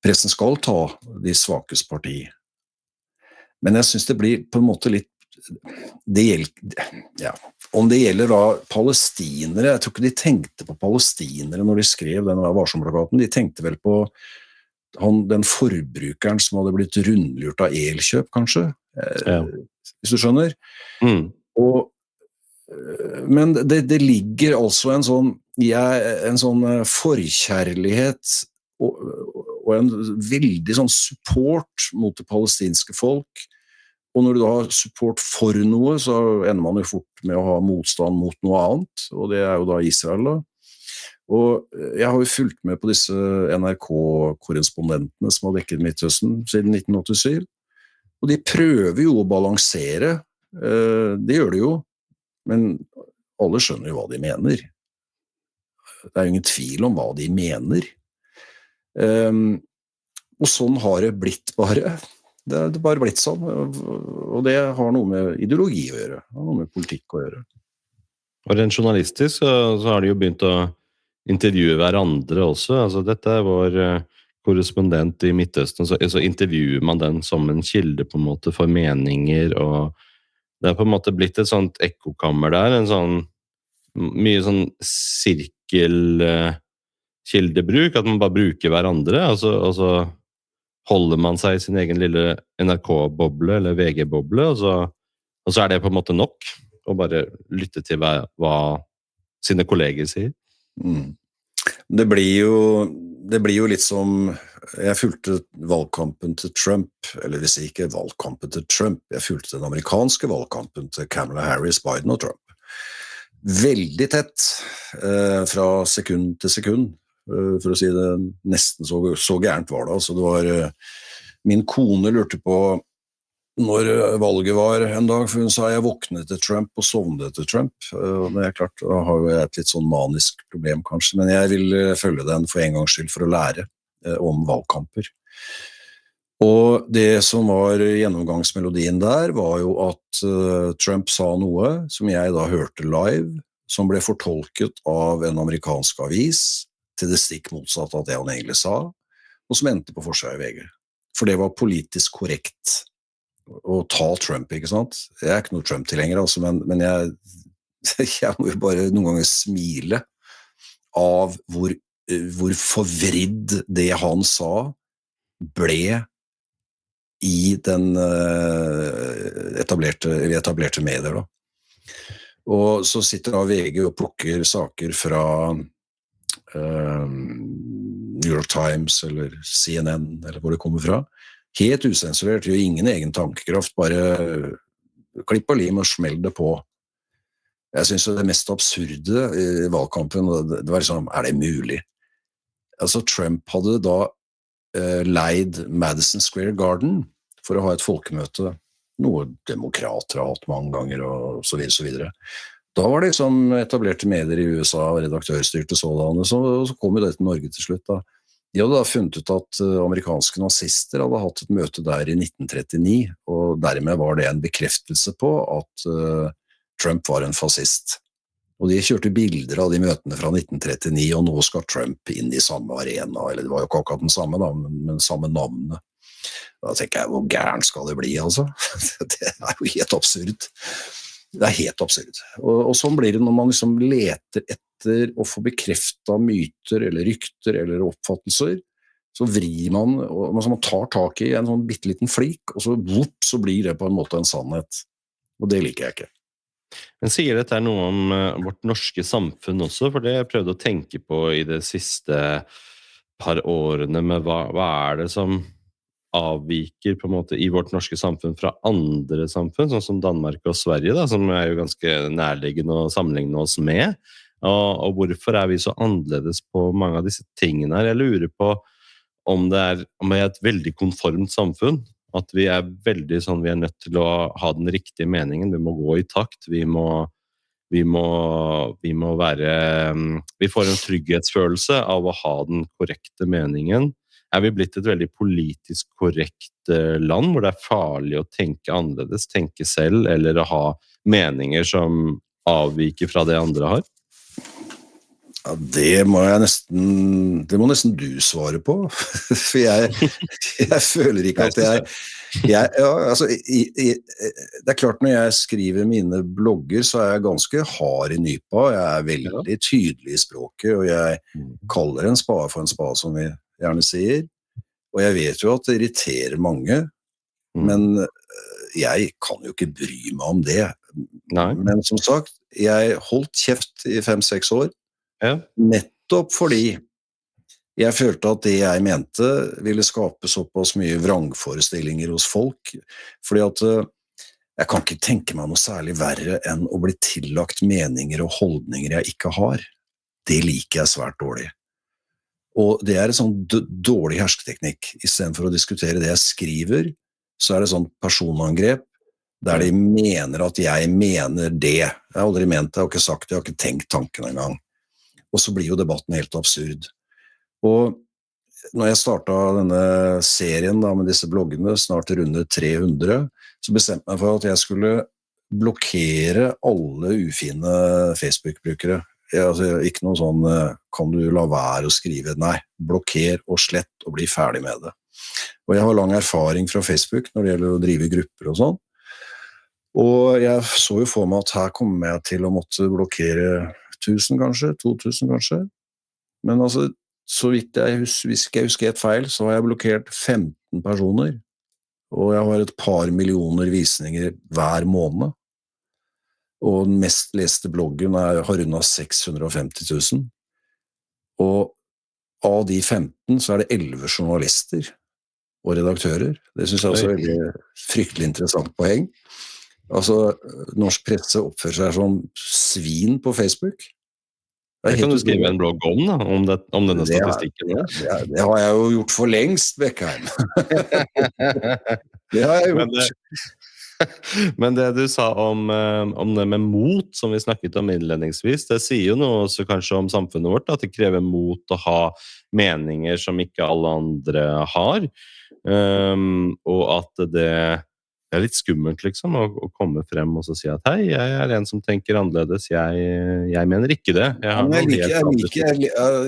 pressen skal ta de svakes parti. Men jeg synes det blir på en måte litt om det gjelder da palestinere, jeg tror ikke de tenkte på palestinere når de skrev den Vær varsom-plakaten, de tenkte vel på den forbrukeren som hadde blitt rundlurt av Elkjøp, kanskje, hvis du skjønner. Men det ligger altså en sånn forkjærlighet og en veldig sånn support mot det palestinske folk. Og når du da har support for noe, så ender man jo fort med å ha motstand mot noe annet, og det jo da Israel da. Og jeg har jo fulgt med på disse NRK-korrespondentene som har dekket Midtøsten siden 1987, og de prøver jo å balansere, det gjør de jo, men alle skjønner jo hva de mener. Det jo ingen tvil om hva de mener. Og sånn har det blitt bare. Det bare blitt sånn, og det har noe med ideologi å gjøre, det har noe med politikk å gjøre. Og rent journalistisk så har de jo begynt å intervjue hverandre også, altså dette vår korrespondent i Midtøsten, så intervjuer man den som en kilde på en måte for meninger, og det på en måte blitt et sånt ekkokammer der, en sånn mye sånn sirkelkildebruk, at man bare bruker hverandre, altså holder man seg i sin egen lille NRK-boble eller VG-boble, og så det på en måte nok å bare lytte til hva sine kolleger sier. Det blir jo litt som jeg fulgte valgkampen til Trump, eller hvis ikke valgkampen til Trump, jeg fulgte den amerikanske valgkampen til Kamala Harris, Biden og Trump. Veldig tett fra sekund til sekund. For å si det nesten så gærent var det. Altså det var, min kone lurte på når valget var en dag, for hun sa jeg våknet til Trump og sovnet til Trump. Og det klart, da har jo jeg et litt sånn manisk problem kanskje, men jeg vil følge den for en gangs skyld for å lære om valgkamper. Og det som var gjennomgangsmelodien der var jo at Trump sa noe som jeg da hørte live, som ble fortolket av en amerikansk avis til det stikk motsatt av det han egentlig sa, og som endte på forsida i VG. For det var politisk korrekt å ta Trump, ikke sant? Jeg ikke noe Trump-tilhenger, altså, men jeg må jo bare noen ganger smile av hvor forvridd det han sa ble i den etablerte medier da. Og så sitter da VG og plukker saker fra New York Times eller CNN eller hvor det kommer fra, Helt usensurert, gjør ingen egen tankekraft, bare klipp og lim og smell det på. Jeg synes det mest absurde i valgkampen, det var liksom, det mulig? Altså, Trump hadde da leid Madison Square Garden for å ha et folkemøte, noe demokrater har hatt mange ganger, og så videre, så videre. Da var det liksom etablerte medier i USA og redaktørstyrte sådanne, så kom jo det til Norge til slutt da. De hadde da funnet ut at amerikanske nazister hadde hatt et møte der i 1939, og dermed var det en bekreftelse på at Trump var en fascist. Og de kjørte bilder av de møtene fra 1939, og nå skal Trump inn i samme arena, eller det var jo ikke akkurat den samme, da, men samme navnet. Da tenker jeg, hvor gæren skal det bli, altså? Det jo helt absurd. Det helt absurd. Og sånn blir det når man liksom leter etter å få bekreftet myter, eller rykter, eller oppfattelser, så vrir man, og man tar tak i en sånn bitteliten flik, og så blir det på en måte en sannhet. Og det liker jeg ikke. Men sier dette noe om vårt norske samfunn også? For det jeg prøvde å tenke på i de siste par årene med hva det som avviker på en måte i vårt norske samfunn fra andre samfunn, sånn som Danmark og Sverige, da, som jo ganske nærliggende å sammenligne oss med. Og hvorfor vi så annerledes på mange av disse tingene her? Jeg lurer på om det et veldig konformt samfunn, at vi veldig sånn, vi nødt til å ha den riktige meningen, vi må gå i takt, vi være, vi får en trygghetsfølelse av å ha den korrekte meningen. Vi blitt et veldig politisk korrekt land, hvor det farlig å tenke annerledes, tenke selv, eller å ha meninger som avviker fra det andre har? Ja, det må nesten du svare på, for jeg føler ikke at ja, altså, det klart når jeg skriver mine blogger, så jeg ganske hard i nypa, jeg veldig tydelig i språket, og jeg kaller en spade for en spade, som vi gjerne sier, og jeg vet jo at det irriterer mange, men jeg kan jo ikke bry meg om det. Nei. Men som sagt, jeg holdt kjeft i 5-6 år, nettopp fordi jeg følte at det jeg mente ville skape såpass mye vrangforestillinger hos folk, fordi at jeg kan ikke tenke meg noe særlig verre enn å bli tillagt meninger og holdninger jeg ikke har. Det liker jeg svært dårlig. Og det en sånn dårlig hersketeknikk. I stedet for å diskutere det jeg skriver, så det sånn personangrep, der de mener at jeg mener det. Jeg har aldri ment det, jeg har ikke sagt det, jeg har ikke tenkt tanken engang. Og så blir jo debatten helt absurd. Og når jeg startet denne serien da, med disse bloggene, snart rundt 300, så bestemte jeg meg for at jeg skulle blokkere alle ufine Facebook-brukere. Altså, ikke noe sånn, kan du la være å skrive? Nei, blokker og slett og bli ferdig med det. Og jeg har lang erfaring fra Facebook når det gjelder å drive grupper og sånn. Og jeg så jo for meg at her kommer jeg til å måtte blokkere 1000 kanskje, 2000 kanskje. Men altså, så vidt hvis jeg husker et feil, så har jeg blokkert 15 personer. Og jeg har et par millioner visninger hver måned. Og den mest leste bloggen har rundt 650 000. Og av de 15 så det 11 journalister og redaktører. Det synes jeg også er veldig fryktelig interessant poeng. Altså, norsk presse oppfører seg som svin på Facebook. Det kan du skrive en blogg om, da, om denne statistikken. Det har jeg jo gjort for lengst, Beckheim. Det har jeg gjort. Men det du sa om det med mot, som vi snakket om innledningsvis, det sier jo noe også kanskje om samfunnet vårt, at det krever mot å ha meninger som ikke alle andre har, og at det litt skummelt liksom, å komme frem og så si at hei, jeg en som tenker annerledes, jeg mener ikke det.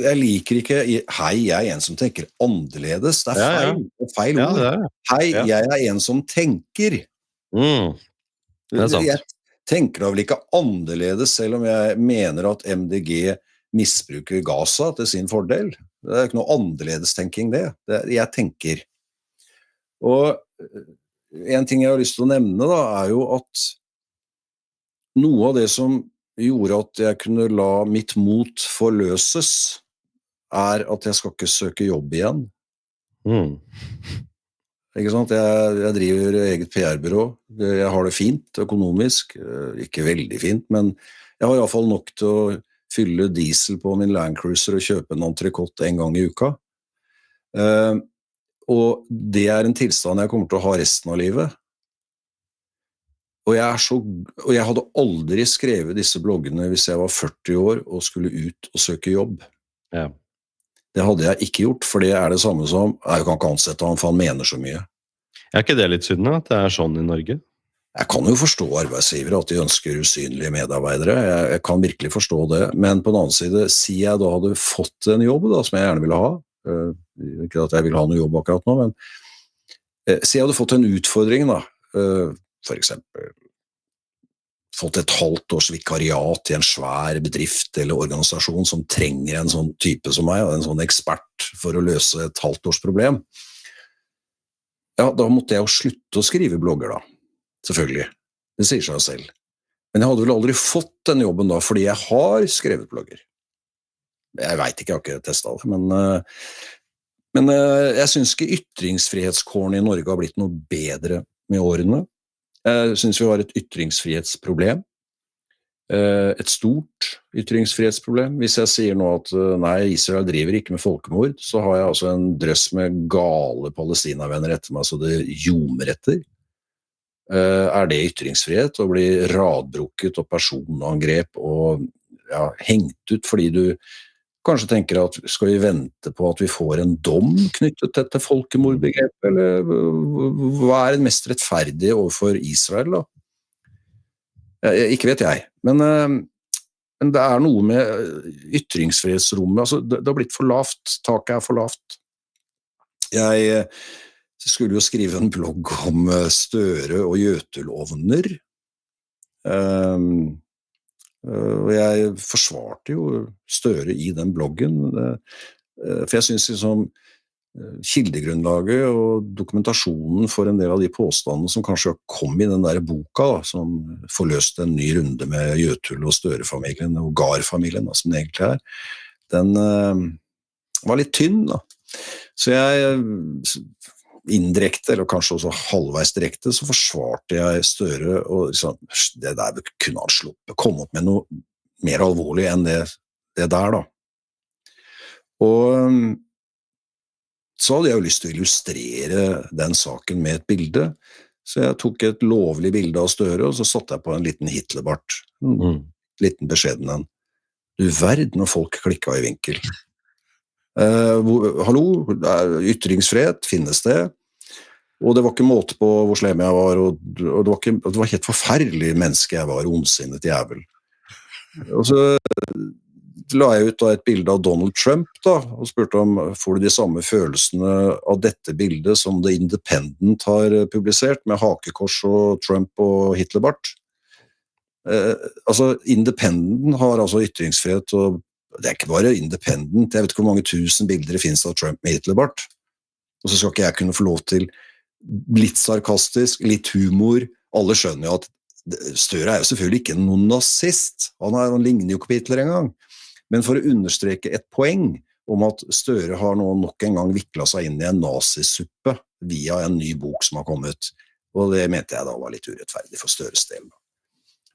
Jeg liker ikke, hei, jeg en som tenker annerledes, det feil, det feil ord. Hei, jeg en som tenker. Det sant. Jeg tenker da vel ikke annerledes, selv om jeg mener at MDG misbruker Gaza til sin fordel. Det ikke noe annerledes tenking det. Jeg tenker. Og en ting jeg har lyst til å nevne da, jo at noe av det som gjorde at jeg kunne la mitt mot forløses, at jeg skal ikke søke jobb igjen. ikke sant? Jeg driver eget PR-byrå. Jeg har det fint økonomisk, ikke veldig fint, men jeg har i hvert fall nok til å fylle diesel på min Land Cruiser og kjøpe en entrecôte en gang i uka. Og det en tilstand jeg kommer til å ha resten av livet. Og jeg hadde aldri skrevet disse bloggene hvis jeg var 40 år og skulle ut og søke jobb. Ja. Det hadde jeg ikke gjort, for det det samme som jeg kan ikke ansette han, for han mener så mye. Ikke det litt synd at det sånn i Norge? Jeg kan jo forstå arbeidsgivere at de ønsker usynlige medarbeidere. Jeg kan virkelig forstå det. Men på den annen side, si jeg da hadde fått en jobb da, som jeg gjerne ville ha. Ikke at jeg vil ha noe jobb akkurat nå, men si jeg hadde fått en utfordring da, for eksempel fått et halvt års vikariat i en svær bedrift eller organisasjon som trenger en sånn type som meg, en sånn ekspert for å løse et halvt års problem. Ja, da måtte jeg jo slutte å skrive blogger da, selvfølgelig. Det sier seg selv. Men jeg hadde vel aldri fått den jobben da, fordi jeg har skrevet blogger. Jeg vet ikke, jeg har ikke testet det, men jeg synes ikke ytringsfrihetskårene i Norge har blitt noe bedre med årene. Jeg synes vi har et ytringsfrihetsproblem, et stort ytringsfrihetsproblem. Hvis jeg sier nå at nei, Israel driver ikke med folkemord, så har jeg altså en drøss med gale palestinavenner etter meg, så det ljomer etter. Det ytringsfrihet å bli radbrukket og personangrep og ja, hengt ut fordi du kanskje tenker at skal vi vente på at vi får en dom knyttet til dette folkemordbegrepet, eller hva det mest rettferdige overfor Israel da? Ikke vet jeg, men det noe med ytringsfrihetsrommet, altså det har blitt for lavt, taket for lavt. Jeg skulle jo skrive en blogg om Støre og Jøtulovner, og jeg forsvarte jo Støre i den bloggen, for jeg synes liksom kildegrunnlaget og dokumentasjonen for en del av de påstandene som kanskje kom i den der boka, da, som forløste en ny runde med Jøtul og Støre-familien og Gar-familien, da, som det egentlig den var litt tynn da. Så jeg indirekte, eller kanskje også halvveis direkte, så forsvarte jeg Støre, og liksom, det der kunne han sluppe, komme opp med noe mer alvorlig enn det der da. Og så hadde jeg jo lyst til å illustrere den saken med et bilde, så jeg tok et lovlig bilde av Støre, og så satte jeg på en liten Hitlerbart, en liten beskjeden en. Du verden når folk klikket i vinkel. Hallo, ytringsfrihet, finnes det? Og det var ikke måte på hvor slem jeg var, og det var helt forferdelig menneske jeg var, ondsinnet jævel. Og så la jeg ut da et bilde av Donald Trump da, og spurte om får du de samme følelsene av dette bildet som The Independent har publisert, med hakekors og Trump og Hitlerbart. Altså, Independent har altså ytringsfrihet, og det ikke bare Independent, jeg vet ikke hvor mange tusen bilder det finnes av Trump med Hitlerbart, og så skal ikke jeg kunne få lov til litt sarkastisk, litt humor. Alle skjønner jo at Støre jo selvfølgelig ikke noen nazist, han ligner jo ikke på Hitler engang, men for å understreke et poeng om at Støre har nå nok en gang viklet seg inn i en nazisuppe via en ny bok som har kommet, og det mente jeg da var litt urettferdig for Støres del.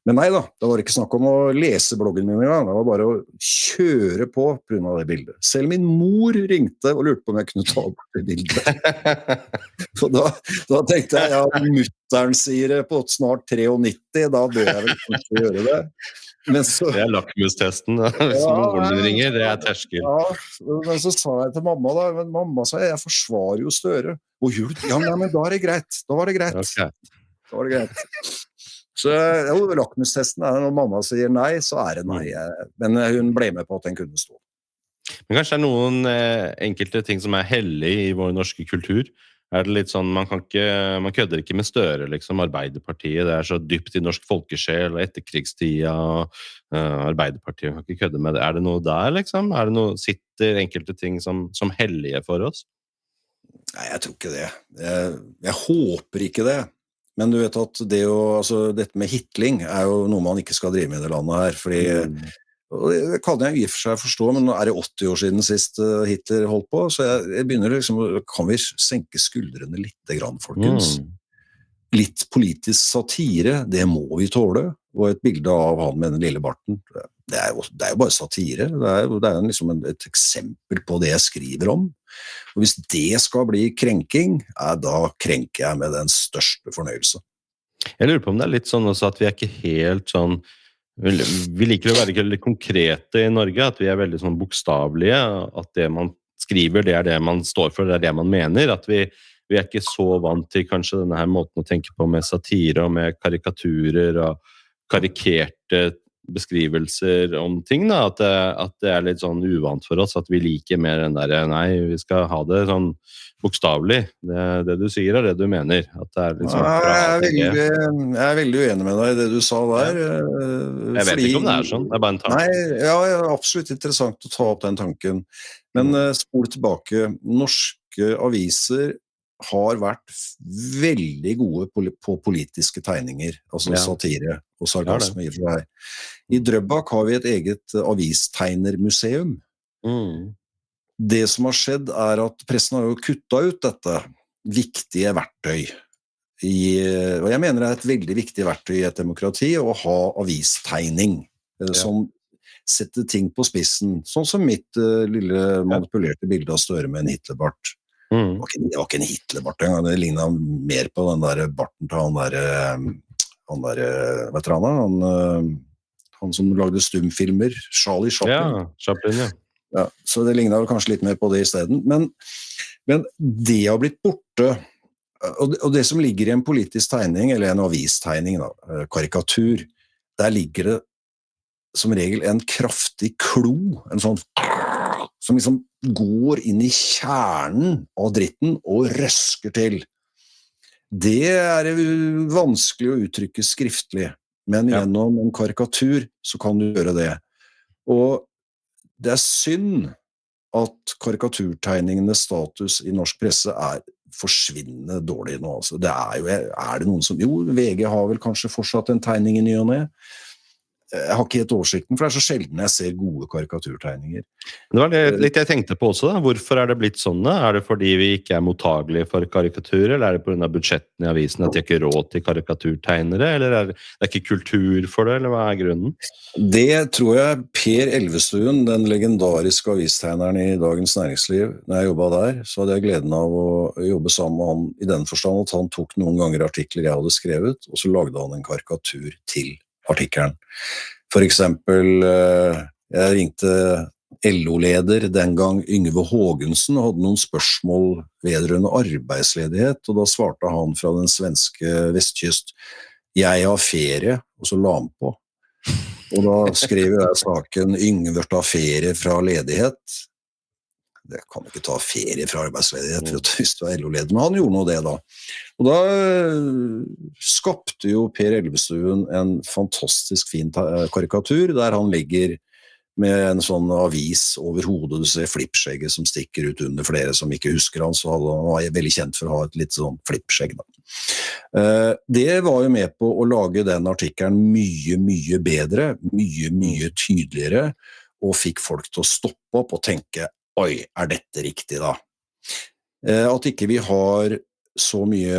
Men nei da, det var ikke snakk om å lese bloggen min engang, det var bare å kjøre på grunn av det bildet. Selv min mor ringte og lurte på om jeg kunne ta bort det bildet. Så da tenkte jeg, ja, mutteren sier det på snart 93, da bør jeg vel kanskje gjøre det. Men så, det lakmustesten, hvis moren ringer, det terskel. Ja, men så sa jeg til mamma da, men mamma sa jeg forsvarer jo Støre. Og gjør du? Ja, men da det greit, da var det greit. Okay. Da var det greit. Så jo, lakmustesten når mamma sier nei, så det nei. Men hun ble med på at den kunne stå. Men kanskje det noen enkelte ting som hellig i vår norske kultur? Det litt sånn, man kødder ikke med Støre, liksom, Arbeiderpartiet, det så dypt i norsk folkesjel, og etterkrigstida, Arbeiderpartiet kan ikke kødde med det. Det noe der, liksom? Det noe, sitter enkelte ting som hellige for oss? Nei, jeg tror ikke det. Jeg håper ikke det. Men du vet at dette med hitling jo noe man ikke skal drive med i det landet her, fordi Og det kan jeg i og for seg forstå, men nå det 80 år siden sist Hitler holdt på, så jeg begynner liksom, kan vi senke skuldrene litt grann, folkens? Litt politisk satire, det må vi tåle, og et bilde av han med den lille barten, det jo bare satire, det liksom et eksempel på det jeg skriver om, og hvis det skal bli krenking, da krenker jeg med den største fornøyelse. Jeg lurer på om det litt sånn også at vi ikke helt sånn, vi liker å være litt konkrete i Norge, at vi veldig sånn bokstavelige, at det man skriver, det det man står for, det det man mener, at vi ikke så vant til kanskje denne her måten å tenke på med satire og med karikaturer og karikerte beskrivelser om ting, da, at det litt sånn uvant for oss, at vi liker mer den der, nei, vi skal ha det sånn bokstavelig, det du sier det du mener, at det litt sånn jeg veldig uenig med deg i det du sa der. Jeg vet ikke om det sånn, det bare en tanke. Nei, ja, absolutt interessant å ta opp den tanken, men spol tilbake, norske aviser har vært veldig gode på politiske tegninger, altså satire og sarkasme i for deg. I Drøbak har vi et eget avistegnermuseum. Det som har skjedd at pressen har jo kuttet ut dette viktige verktøy. Og jeg mener det et veldig viktig verktøy i et demokrati å ha avistegning, som setter ting på spissen, sånn som mitt lille manipulerte bilde av Støre med en Hitlerbart. Det var ikke en Hitlerbart engang, det lignet mer på den der barten til han der veteranen, han som lagde stumfilmer, Charlie Chaplin. Ja, Chaplin, ja. Så det lignet vel kanskje litt mer på det i stedet. Men det har blitt borte, og det som ligger i en politisk tegning, eller en avistegning, karikatur, der ligger det som regel en kraftig klo, en sånn som liksom går inn i kjernen av dritten og røsker til. Det vanskelig å uttrykke skriftlig, men gjennom en karikatur så kan du gjøre det. Og det synd at karikaturtegningenes status i norsk presse forsvinnende dårlig nå. Altså. Det det noen som... Jo, VG har vel kanskje fortsatt en tegning i ny og ne. Jeg har ikke helt oversikten, for det så sjelden jeg ser gode karikaturtegninger. Det var litt jeg tenkte på også, da. Hvorfor det blitt sånn? Det fordi vi ikke mottagelige for karikaturer, eller det på grunn av budsjetten i avisen at de ikke har råd til karikaturtegnere, eller det ikke kultur for det, eller hva grunnen? Det tror jeg Per Elvestuen, den legendariske avistegneren i Dagens Næringsliv, når jeg jobbet der, så hadde jeg gleden av å jobbe sammen med han i den forstand at han tok noen ganger artikler jeg hadde skrevet, og så lagde han en karikatur til artikkelen. For eksempel, jeg ringte LO-leder den gang Yngve Hågensen og hadde noen spørsmål vedrørende arbeidsledighet, og da svarte han fra den svenske vestkyst, jeg har ferie, og så la han på. Og da skrev jeg saken, Yngve tar ferie fra ledighet. Det kan ikke ta ferie fra arbeidsledighet hvis du LO-leder, men han gjorde noe det da. Og da skapte jo Per Elvestuen en fantastisk fin karikatur, der han ligger med en sånn avis over hodet, du ser flippskjegget som stikker ut under flere som ikke husker han, så han var veldig kjent for å ha et litt sånn flippskjegg da. Det var jo med på å lage den artikkelen mye bedre, mye tydeligere, og fikk folk til å stoppe opp og tenke, oi, dette riktig da? At ikke vi har så mye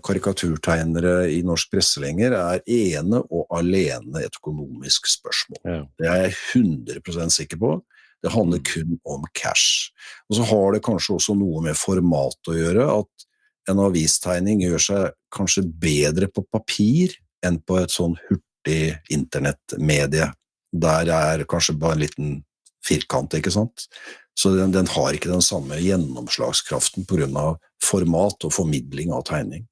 karikaturtegnere i norsk presse lenger ene og alene et økonomisk spørsmål. Ja. Det jeg 100% sikker på. Det handler kun om cash. Og så har det kanskje også noe med format å gjøre, at en avistegning gjør seg kanskje bedre på papir enn på et sånn hurtig internettmedie. Der kanskje bare en liten firkant, ikke sant? Så den har ikke den samme gjennomslagskraften på grunn av format og formidling av tegning.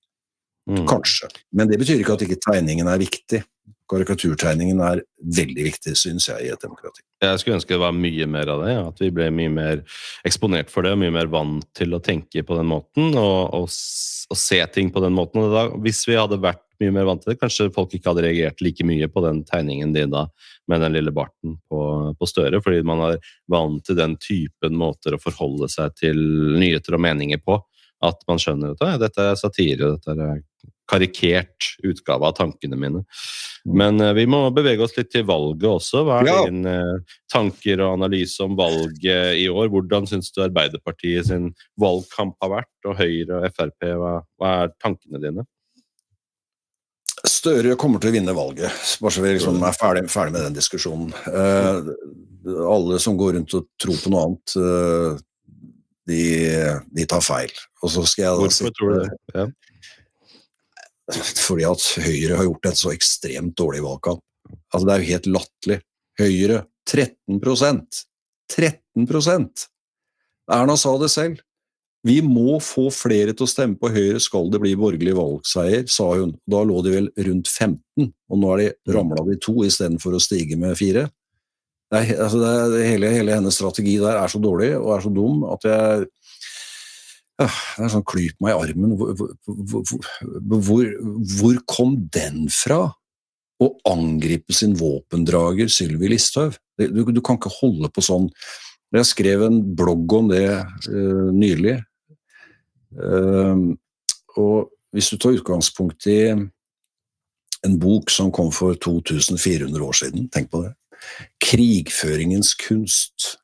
Kanskje. Men det betyr ikke at ikke tegningen viktig. Karikaturtegningen veldig viktig, synes jeg, i et demokrati. Jeg skulle ønske det var mye mer av det, at vi ble mye mer eksponert for det, mye mer vant til å tenke på den måten, og se ting på den måten. Og da, hvis vi hadde vært mye mer vant til det, kanskje folk ikke hadde reagert like mye på den tegningen din da, med den lille barten på Støre, fordi man vant til den typen måter å forholde seg til nyheter og meninger på, at man skjønner at dette satire, dette karikert utgave av tankene mine. Men vi må bevege oss litt til valget også. Hva Ja. dine tanker og analyse om valget i år? Hvordan synes du Arbeiderpartiet sin valgkamp har vært, og Høyre og FRP, hva tankene dine? Støre kommer til å vinne valget, bare så vi liksom ferdig med den diskusjonen. Alle som går rundt og tror på noe annet, de tar feil. Og så skal jeg Hvorfor tror du det? Ja. Fordi at Høyre har gjort en så ekstremt dårlig valgkamp. Altså, det jo helt latterlig. Høyre, 13%. 13%! Erna sa det selv. Vi må få flere til å stemme på Høyre, skal det bli borgerlig valgseier, sa hun. Da lå de vel rundt 15, og nå de ramlet de 2 i stedet for å stige med 4. Hele hennes strategi der så dårlig og så dum at det sånn klyp meg i armen. Hvor kom den fra? Å angripe sin våpendrager Sylvi Listhaug? Du kan ikke holde på sånn. Jeg skrev en blogg om det nylig. Og hvis du tar utgangspunkt i en bok som kom for 2400 år siden, tenk på det. Krigføringens kunst,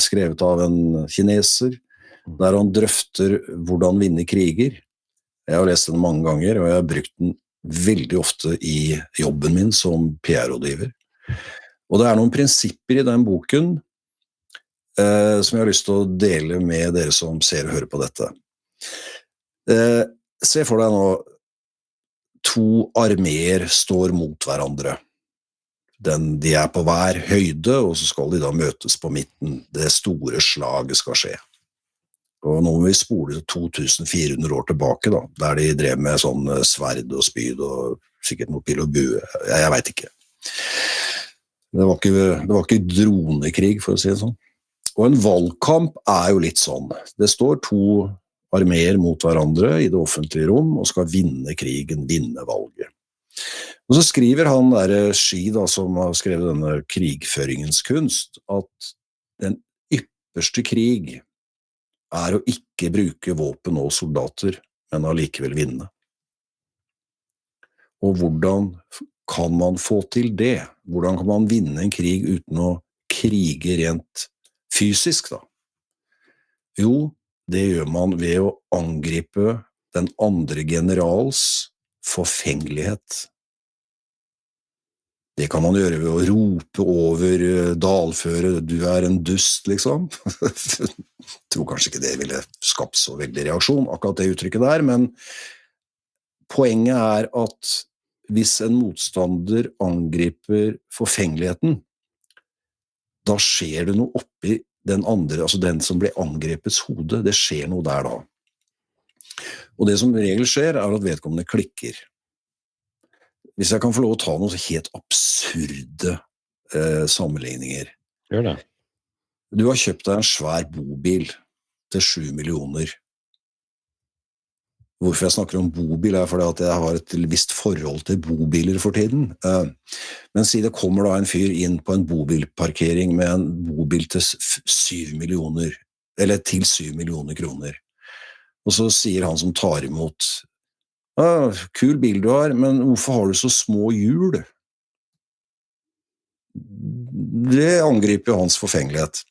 skrevet av en kineser, der han drøfter hvordan vinne kriger. Jeg har lest den mange ganger, og jeg har brukt den veldig ofte i jobben min som PR-rådgiver. Og det noen prinsipper i den boken som jeg har lyst til å dele med dere som ser og hører på dette. Se for deg nå 2 arméer står mot hverandre. De på hver høyde, og så skal de da møtes på midten. Det store slaget skal skje. Og nå må vi spole 2400 år tilbake, da, der de drev med sånn sverd og spyd og sikkert noe pil og bue. Jeg vet ikke. Det var ikke dronekrig, for å si det sånn. Og en valgkamp jo litt sånn. Det står 2 arméer mot hverandre i det offentlige rom og skal vinne krigen, vinne valget. Og så skriver han Ski da, som har skrevet denne krigføringens kunst, at den ypperste krig å ikke bruke våpen og soldater, men allikevel vinne. Og hvordan kan man få til det? Hvordan kan man vinne en krig uten å krige rent fysisk, da? Jo, det gjør man ved å angripe den andre generals forfengelighet. Det kan man gjøre ved å rope over dalføret, du en dust, liksom. Tror kanskje ikke det ville skapt så veldig reaksjon, akkurat det uttrykket der, men poenget at hvis en motstander angriper forfengeligheten, da skjer det noe oppi den andre, altså den som blir angrepets hode, det skjer noe der da. Og det som regel skjer at vedkommende klikker. Hvis jeg kan få lov å ta noen helt absurde sammenligninger. Gjør det. Du har kjøpt deg en svær bobil til 7 millioner. Hvorfor jeg snakker om bobil fordi at jeg har et visst forhold til bobiler for tiden. Men si det kommer da en fyr inn på en bobilparkering med en bobil til 7 millioner, eller til 7 millioner kroner. Og så sier han som tar imot, kul bil du har, men hvorfor har du så små hjul? Det angriper hans forfengelighet.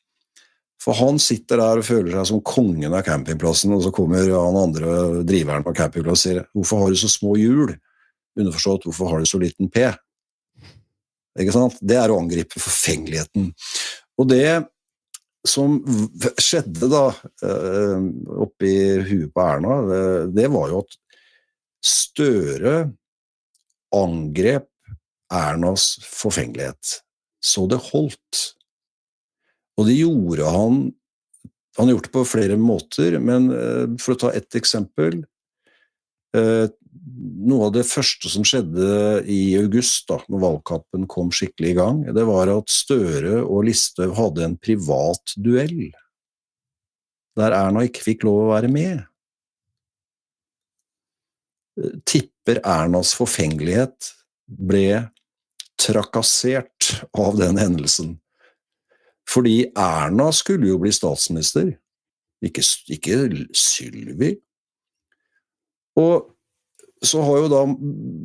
For han sitter der og føler seg som kongen av campingplassen, og så kommer han andre driveren på campingplassen og sier, hvorfor har du så små hjul? Underforstått, hvorfor har du så liten P? Ikke sant? Det å angripe forfengeligheten. Og det som skjedde da, oppi huet på Erna, det var jo at Støre angrep Ernas forfengelighet. Så det holdt. Og det gjorde han gjort det på flere måter, men for å ta et eksempel, noe av det første som skjedde i august, da, når valgkampen kom skikkelig i gang, det var at Støre og Listhaug hadde en privat duell, der Erna ikke fikk lov å være med. Tipper Ernas forfengelighet ble trakassert av den hendelsen. Fordi Erna skulle jo bli statsminister, ikke Sylvi. Og så har jo da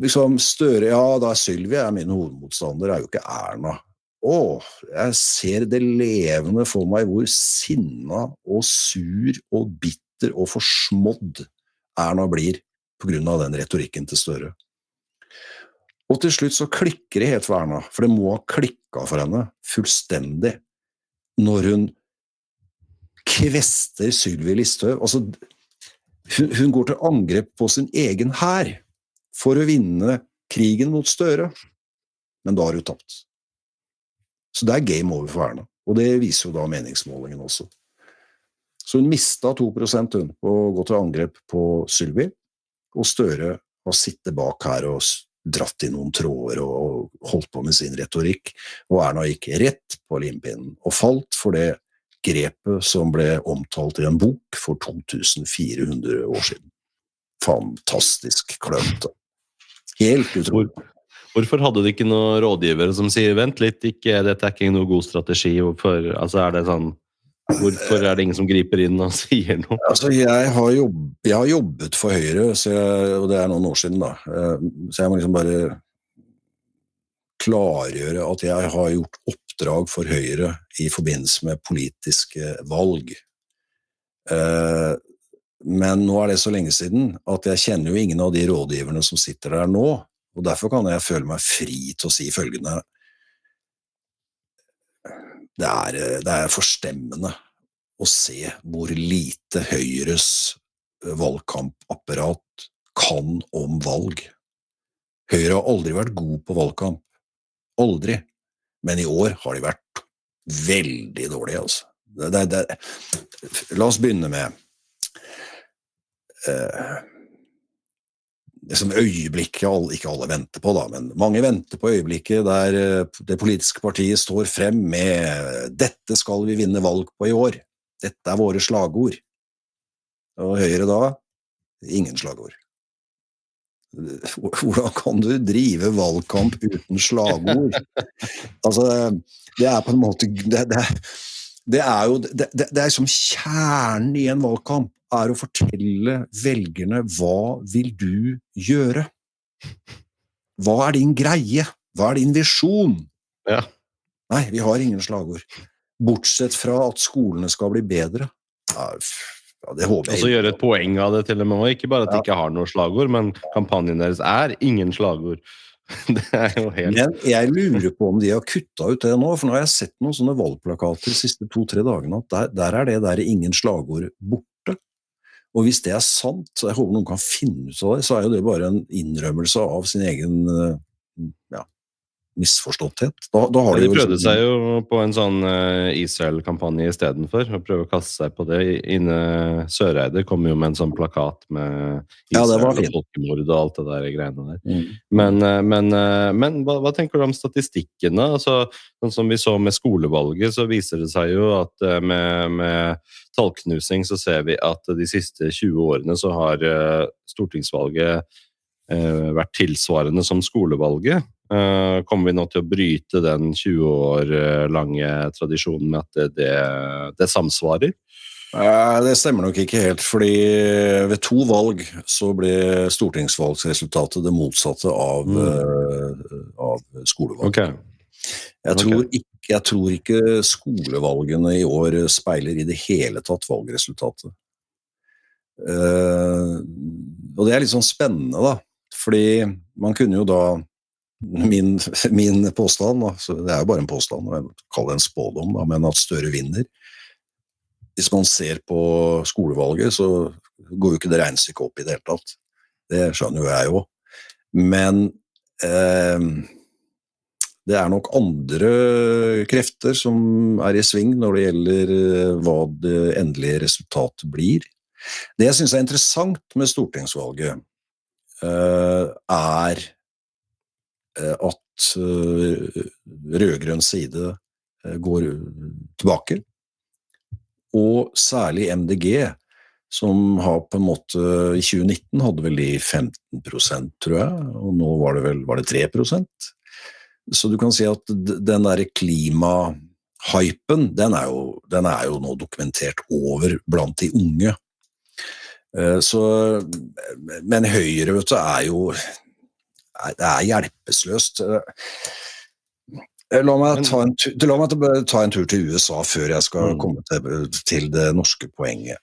liksom Støre, ja, da Sylvi min hovedmotstander, jo ikke Erna. Jeg ser det levende for meg hvor sinna og sur og bitter og forsmådd Erna blir på grunn av den retorikken til Støre. Og til slutt så klikker det helt for Erna, for det må ha klikket for henne fullstendig når hun kvester Sylvi Listhaug. Altså, hun går til angrep på sin egen hær for å vinne krigen mot Støre, men da har hun tapt. Så det game over for Erna, og det viser jo da meningsmålingen også. Så hun mistet 2% hun på å gå til angrep på Sylvi, og Støre har sittet bak her og dratt i noen tråder og holdt på med sin retorikk, og Erna gikk rett på limpinnen og falt for det grepet som ble omtalt i en bok for 2400 år siden. Fantastisk klønete. Helt utrolig. Hvorfor hadde de ikke noen rådgivere som sier, vent litt, dette ikke noe god strategi, altså det sånn, hvorfor det ingen som griper inn og sier noe? Altså, jeg har jobbet for Høyre, og det noen år siden da, så jeg må liksom bare klargjøre at jeg har gjort oppdrag for Høyre i forbindelse med politiske valg. Men nå det så lenge siden at jeg kjenner jo ingen av de rådgiverne som sitter der nå, og derfor kan jeg føle meg fri til å si følgende. Det forstemmende å se hvor lite Høyres valgkampapparat kan om valg. Høyre har aldri vært god på valgkamp. Aldri. Men i år har de vært veldig dårlige, altså. La oss begynne med det som øyeblikket ikke alle venter på da, men mange venter på øyeblikket der det politiske partiet står frem med dette skal vi vinne valg på i år. Dette våre slagord. Og Høyre da, ingen slagord. Hvordan kan du drive valgkamp uten slagord? Altså, det på en måte det som kjernen i en valgkamp å fortelle velgerne hva vil du gjøre? Hva din greie? Hva din visjon? Ja. Nei, vi har ingen slagord. Bortsett fra at skolene skal bli bedre. Ja, det håper jeg. Og så gjøre et poeng av det til og med, ikke bare at de ikke har noe slagord, men kampanjen deres ingen slagord. Det jo helt... Men jeg lurer på om de har kuttet ut det nå, for nå har jeg sett noen sånne valgplakater de siste 2-3 dagene, at der det der ingen slagord borte. Og hvis det sant, så jeg håper noen kan finne ut av det, så jo det bare en innrømmelse av sin egen misforståtthet. Da har de prøvde seg jo på en sånn Israel-kampanje i stedet for, å prøve å kaste seg på det. Søreide kom jo med en sånn plakat med Israel og folkemord og alt det der greiene der. Men hva tenker du om statistikken da? Altså, sånn som vi så med skolevalget, så viser det seg jo at med tallknusing så ser vi at de siste 20 årene så har stortingsvalget vært tilsvarende som skolevalget. Kommer vi nå til å bryte den 20 år lange tradisjonen med at det samsvarer? Det stemmer nok ikke helt, fordi ved 2 valg så ble stortingsvalgsresultatet det motsatte av skolevalg. Okay. Jeg tror ikke skolevalgene i år speiler i det hele tatt valgresultatet. Og det litt sånn spennende da, fordi man kunne jo da min påstand, altså det jo bare en påstand, jeg kaller det en spådom, da, men at Støre vinner. Hvis man ser på skolevalget, så går jo ikke det regnestykket opp i det hele tatt. Det skjønner jo jeg jo. Men det nok andre krefter som i sving når det gjelder hva det endelige resultatet blir. Det jeg synes interessant med stortingsvalget at rødgrønn side går tilbake, og særlig MDG, som har på en måte, i 2019 hadde vel de 15%, tror jeg, og nå var det 3%. Så du kan si at den der klimahypen, den jo nå dokumentert over blant de unge. Men Høyre, vet du, det hjelpeløst. La meg ta en tur til USA før jeg skal komme til det norske poenget.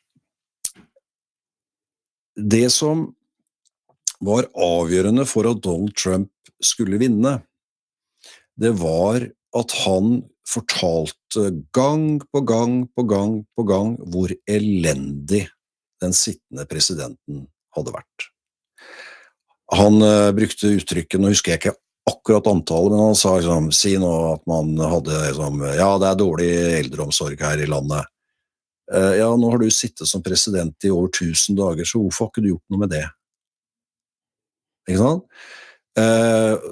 Det som var avgjørende for at Donald Trump skulle vinne, det var at han fortalte gang på gang hvor elendig den sittende presidenten hadde vært. Han brukte uttrykket, nå husker jeg ikke akkurat antallet, men han sa liksom, si nå at man hadde liksom, ja, det dårlig eldreomsorg her i landet. Ja, nå har du sittet som president i over 1000 dager, så hvorfor har ikke du gjort noe med det? Ikke sant?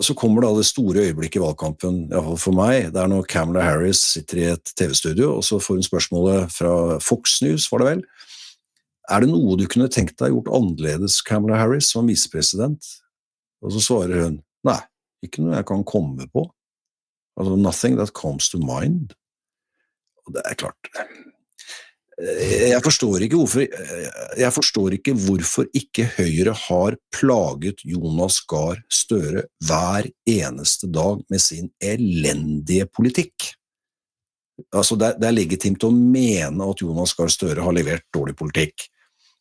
Så kommer da det store øyeblikket i valgkampen, i hvert fall for meg, det når Kamala Harris sitter i et TV-studio, og så får hun spørsmålet fra Fox News, var det vel? Det noe du kunne tenkt deg gjort annerledes, Kamala Harris, som visepresident? Og så svarer hun, nei, ikke noe jeg kan komme på. Altså, nothing that comes to mind. Og det klart. Jeg forstår ikke hvorfor ikke Høyre har plaget Jonas Gahr Støre hver eneste dag med sin elendige politikk. Altså, det legitimt å mene at Jonas Gahr Støre har levert dårlig politikk.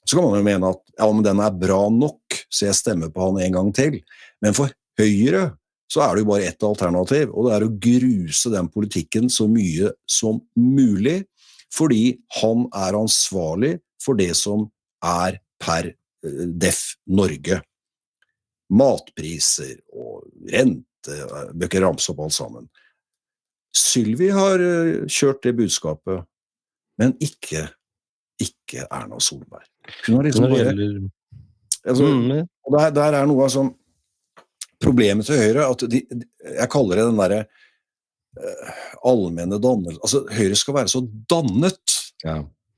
Så kan man jo mene at ja, men den bra nok, så jeg stemmer på han en gang til. Men for Høyre så det jo bare ett alternativ, og det å gruse den politikken så mye som mulig, fordi han ansvarlig for det som per def Norge. Matpriser og rente, bør ikke ramse opp alt sammen. Sylvi har kjørt det budskapet, men ikke Erna Solberg. Hun har liksom bare... Altså, og der noe som problemet til Høyre, at jeg kaller det den der allmenne dannelse. Altså, Høyre skal være så dannet. Ja.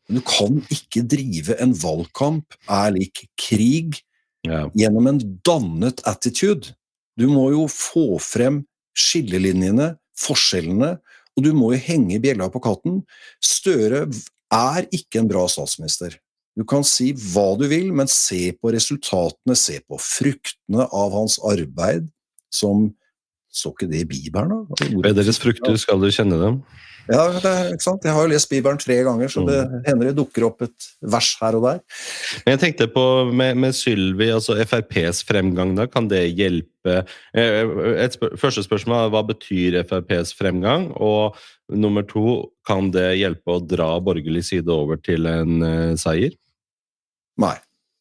Men du kan ikke drive en valgkamp lik krig gjennom en dannet attitude. Du må jo få frem skillelinjene, forskjellene, og du må jo henge bjella på katten. Støre ikke en bra statsminister. Du kan si hva du vil, men se på resultatene, se på fruktene av hans arbeid, som så ikke det i Bibelen da? Ved deres frukter skal du kjenne dem. Ja, det ikke sant? Jeg har jo lest Bibelen 3 ganger, så det hender det dukker opp et vers her og der. Men jeg tenkte på med Sylvi, altså FrPs fremgang da, kan det hjelpe? Første spørsmål hva betyr FrPs fremgang? Og nummer 2, kan det hjelpe å dra borgerlig side over til en seier? Nei,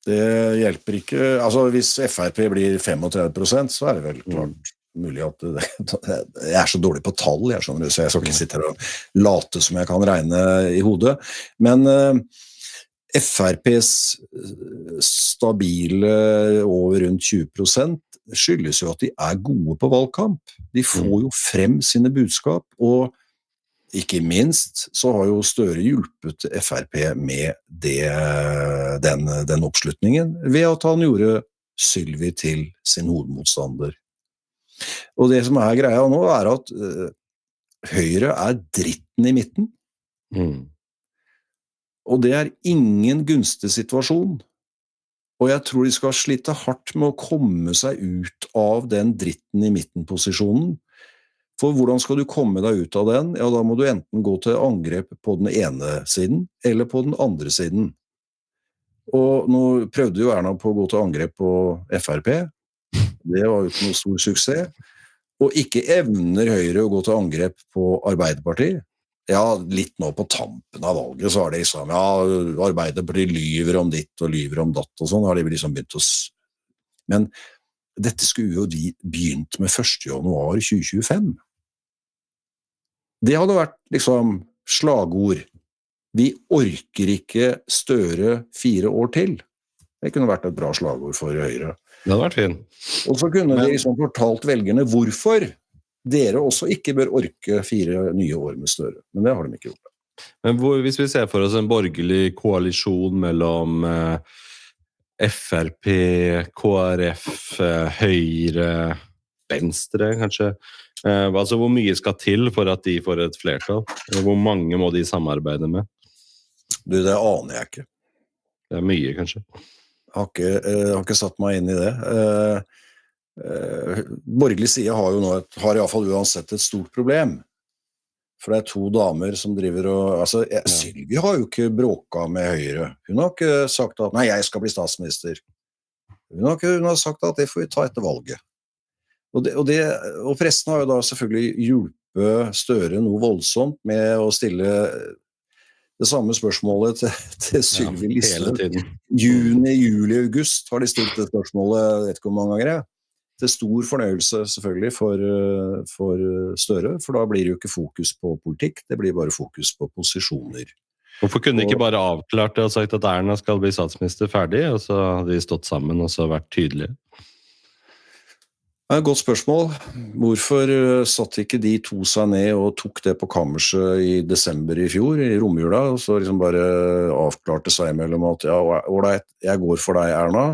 det hjelper ikke. Altså, hvis FrP blir 35%, så det vel klart mulig at jeg så dårlig på tall, så jeg skal ikke sitte her og late som jeg kan regne i hodet. Men FrPs stabile over rundt 20% skyldes jo at de gode på valgkamp. De får jo frem sine budskap, og ikke minst så har jo Støre hjulpet FrP med den oppslutningen ved at han gjorde Sylvi til sin hovedmotstander. Og det som greia nå at Høyre dritten i midten. Og det ingen gunstig situasjon. Og jeg tror de skal slite hardt med å komme seg ut av den dritten i midten-posisjonen. For hvordan skal du komme deg ut av den? Ja, da må du enten gå til angrep på den ene siden, eller på den andre siden. Og nå prøvde jo Erna på å gå til angrep på FrP. Det var jo ikke noe stor suksess. Og ikke evner Høyre å gå til angrep på Arbeiderpartiet. Ja, litt nå på tampen av valget, så det liksom, ja, Arbeiderpartiet lyver om ditt og lyver om datt og sånn, har de liksom begynt å... Men dette skulle jo de begynt med 1. januar 2025. Det hadde vært liksom slagord. Vi orker ikke Støre 4 år til. Det kunne vært et bra slagord for Høyre. Det hadde vært fint. Og så kunne de liksom fortalt velgerne hvorfor dere også ikke bør orke 4 nye år med Støre. Men det har de ikke gjort. Men hvis vi ser for oss en borgerlig koalisjon mellom FrP, KrF, Høyre, Venstre kanskje, altså hvor mye skal til for at de får et flertall? Hvor mange må de samarbeide med? Du, det aner jeg ikke. Det mye, kanskje. Har ikke satt meg inn i det. Borgerlig side har jo nå har i hvert fall uansett et stort problem. For det to damer som driver og altså, Sylvi har jo ikke bråka med Høyre. Hun har ikke sagt at nei, jeg skal bli statsminister. Hun har sagt at det får vi ta etter valget. Og pressen har jo da selvfølgelig hjulpet Støre noe voldsomt med å stille det samme spørsmålet til Sylvi Listhaug. Juni, juli, august har de stilt det spørsmålet, jeg vet ikke hvor mange ganger. Til stor fornøyelse selvfølgelig for Støre, for da blir det jo ikke fokus på politikk, det blir bare fokus på posisjoner. Hvorfor kunne de ikke bare avklart det og sagt at Erna skal bli statsminister ferdig, og så hadde de stått sammen og så vært tydelige? Det er et godt spørsmål. Hvorfor satt ikke de to seg ned og tok det på kammerset i desember i fjor, i romjula, og så liksom bare avklarte seg mellom at ja, jeg går for deg, Erna.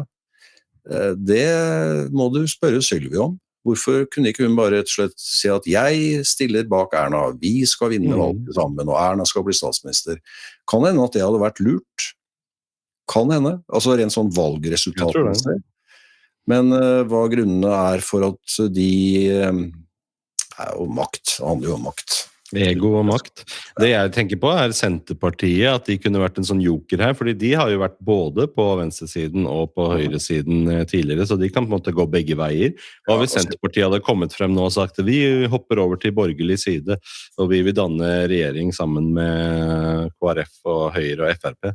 Det må du spørre Sylvi om. Hvorfor kunne ikke hun bare rett og slett si at jeg stiller bak Erna, vi skal vinne valget sammen, og Erna skal bli statsminister? Kan hende at det hadde vært lurt. Kan hende. Altså rent sånn valgresultat. Men hva grunnene er for at de makt, det handler jo om makt. Ego og makt. Det jeg tenker på er Senterpartiet, at de kunne vært en sånn joker her, fordi de har jo vært både på venstresiden og på høyresiden tidligere, så de kan på en måte gå begge veier. Og hvis Senterpartiet hadde kommet frem nå og sagt at vi hopper over til borgerlig side, og vi vil danne regjering sammen med KrF og Høyre og FrP.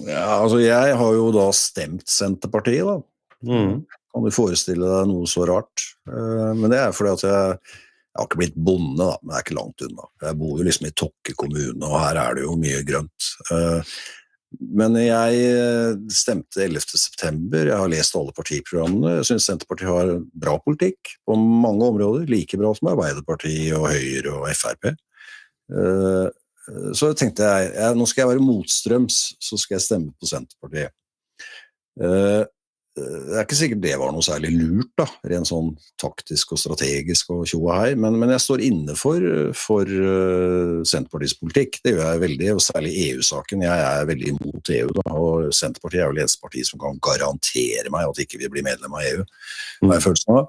Ja, altså jeg har jo da stemt Senterpartiet da. Kan du forestille deg noe så rart? Men det er fordi at jeg har ikke blitt bonde da, men det er ikke langt unna. Jeg bor jo liksom i Tokke kommune, og her er det jo mye grønt. Men jeg stemte 11. september, jeg har lest alle partiprogrammene, jeg synes Senterpartiet har bra politikk på mange områder, like bra som Arbeiderpartiet og Høyre og FrP. Så tenkte jeg, nå skal jeg være motstrøms, så skal jeg stemme på Senterpartiet. Det er ikke sikkert det var noe særlig lurt da, rent sånn taktisk og strategisk og tjoa hei, men jeg står inne for Senterpartiets politikk, det gjør jeg veldig, og særlig EU-saken, jeg er veldig imot EU da, og Senterpartiet er vel eneste parti som kan garantere meg at ikke vi blir medlem av EU, hva jeg følelsen av.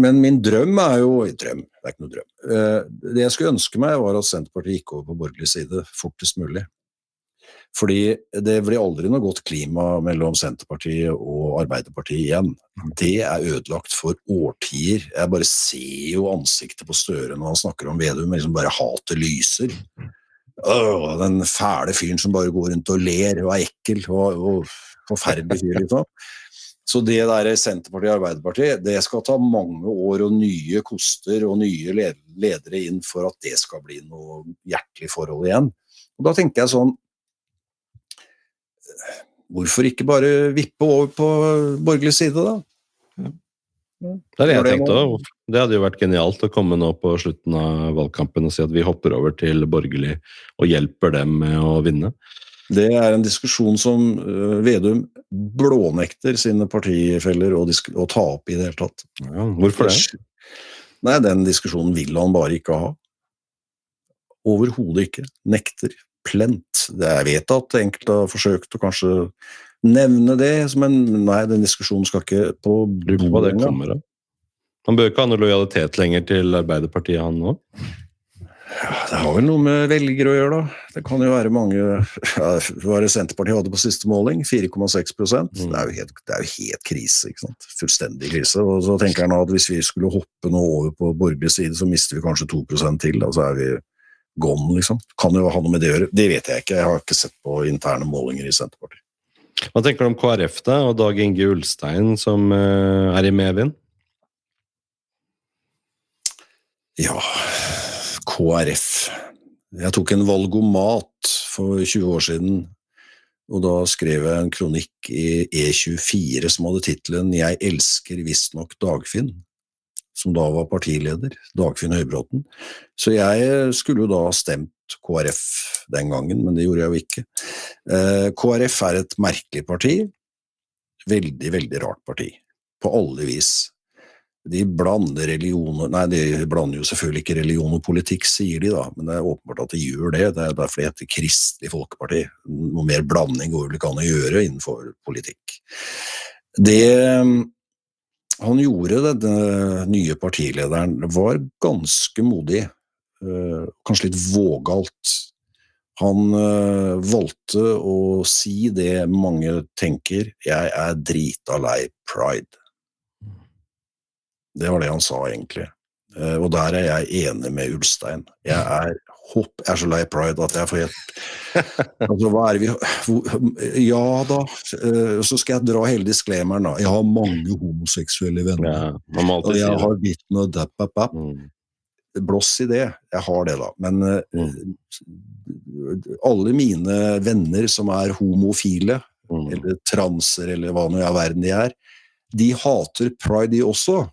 Men min drøm er jo, det er ikke noe drøm, det jeg skulle ønske meg var at Senterpartiet gikk over på borgerlig side fortest mulig. Fordi det blir aldri noe godt klima mellom Senterpartiet og Arbeiderpartiet igjen. Det er ødelagt for årtier. Jeg bare ser jo ansiktet på Støre når han snakker om Vedum, liksom bare hatet lyser. Den fæle fyren som bare går rundt og ler og er ekkel og forferdelig fyr, liksom. Så det der Senterpartiet og Arbeiderpartiet, det skal ta mange år og nye koster og nye ledere inn for at det skal bli noe hjertelig forhold igjen. Og da tenker jeg sånn, hvorfor ikke bare vippe over på borgerlig side da? Det er det jeg tenkte også. Det hadde jo vært genialt å komme nå på slutten av valgkampen og si at vi hopper over til borgerlig og hjelper dem med å vinne. Det er en diskusjon som Vedum blånekter sine partifeller å ta opp i det hele tatt. Ja, hvorfor det? Nei, den diskusjonen vil han bare ikke ha. Overhodet ikke. Nekter. Plent. Jeg vet at enkelte har forsøkt å kanskje nevne det, men nei, den diskusjonen skal ikke på bordet. Det kommer da. Han bør ikke ha noe lojalitet lenger til Arbeiderpartiet, han nå? Ja, det har vel noe med velgere å gjøre da. Det kan jo være mange, hva er det Senterpartiet hadde på siste måling? 4,6%. Det er jo helt krise, ikke sant? Fullstendig krise. Og så tenker jeg nå at hvis vi skulle hoppe nå over på borgerlig side, så mister vi kanskje 2% til, da så er vi gone, liksom. Kan jo ha noe med det å gjøre. Det vet jeg ikke. Jeg har ikke sett på interne målinger i Senterpartiet. Hva tenker du om KrF da, og Dag Inge Ulstein som er i medvind? Ja, KrF. Jeg tok en valgomat for 20 år siden, og da skrev jeg en kronikk i E24 som hadde titlen «Jeg elsker visstnok Dagfinn», som da var partileder, Dagfinn Høybråten. Så jeg skulle jo da stemt KrF den gangen, men det gjorde jeg jo ikke. KrF er et merkelig parti, veldig, veldig rart parti, på alle vis. De blander religioner, nei, de blander jo selvfølgelig ikke religion og politikk, sier de da, men det er åpenbart at de gjør det. Det er derfor det heter Kristelig Folkeparti. Noe mer blanding går vel ikke an å gjøre innenfor politikk. Det han gjorde, denne nye partilederen, var ganske modig, kanskje litt vågalt. Han valgte å si det mange tenker: jeg er drita lei pride. Det var det han sa egentlig. Og der er jeg enig med Ulstein. Jeg er så lei pride at jeg får helt altså, hva er det vi ja da, så skal jeg dra hele disclaimeren da. Jeg har mange homoseksuelle venner. Man må alltid og jeg si har gitt noe dapp. Blås i det. Jeg har det da. Men alle mine venner som er homofile, eller transer, eller hva nå i verden de er, de hater pride de også.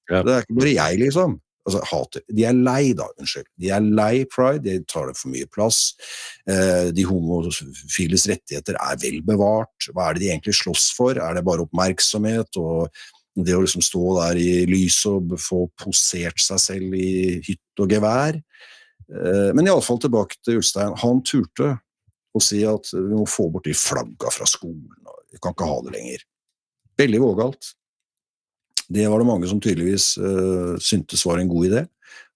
Det er ikke bare jeg, liksom. Altså, hater. De er lei da, unnskyld. De er lei pride, de tar det for mye plass. De homofiles rettigheter er vel bevart. Hva er det de egentlig slåss for? Er det bare oppmerksomhet og det å liksom stå der i lyset og få posert seg selv i hytt og gevær? Men i alle fall tilbake til Ulstein. Han turte å si at vi må få bort de flagga fra skolen. Vi kan ikke ha det lenger. Veldig vågalt. Det var det mange som tydeligvis syntes var en god idé,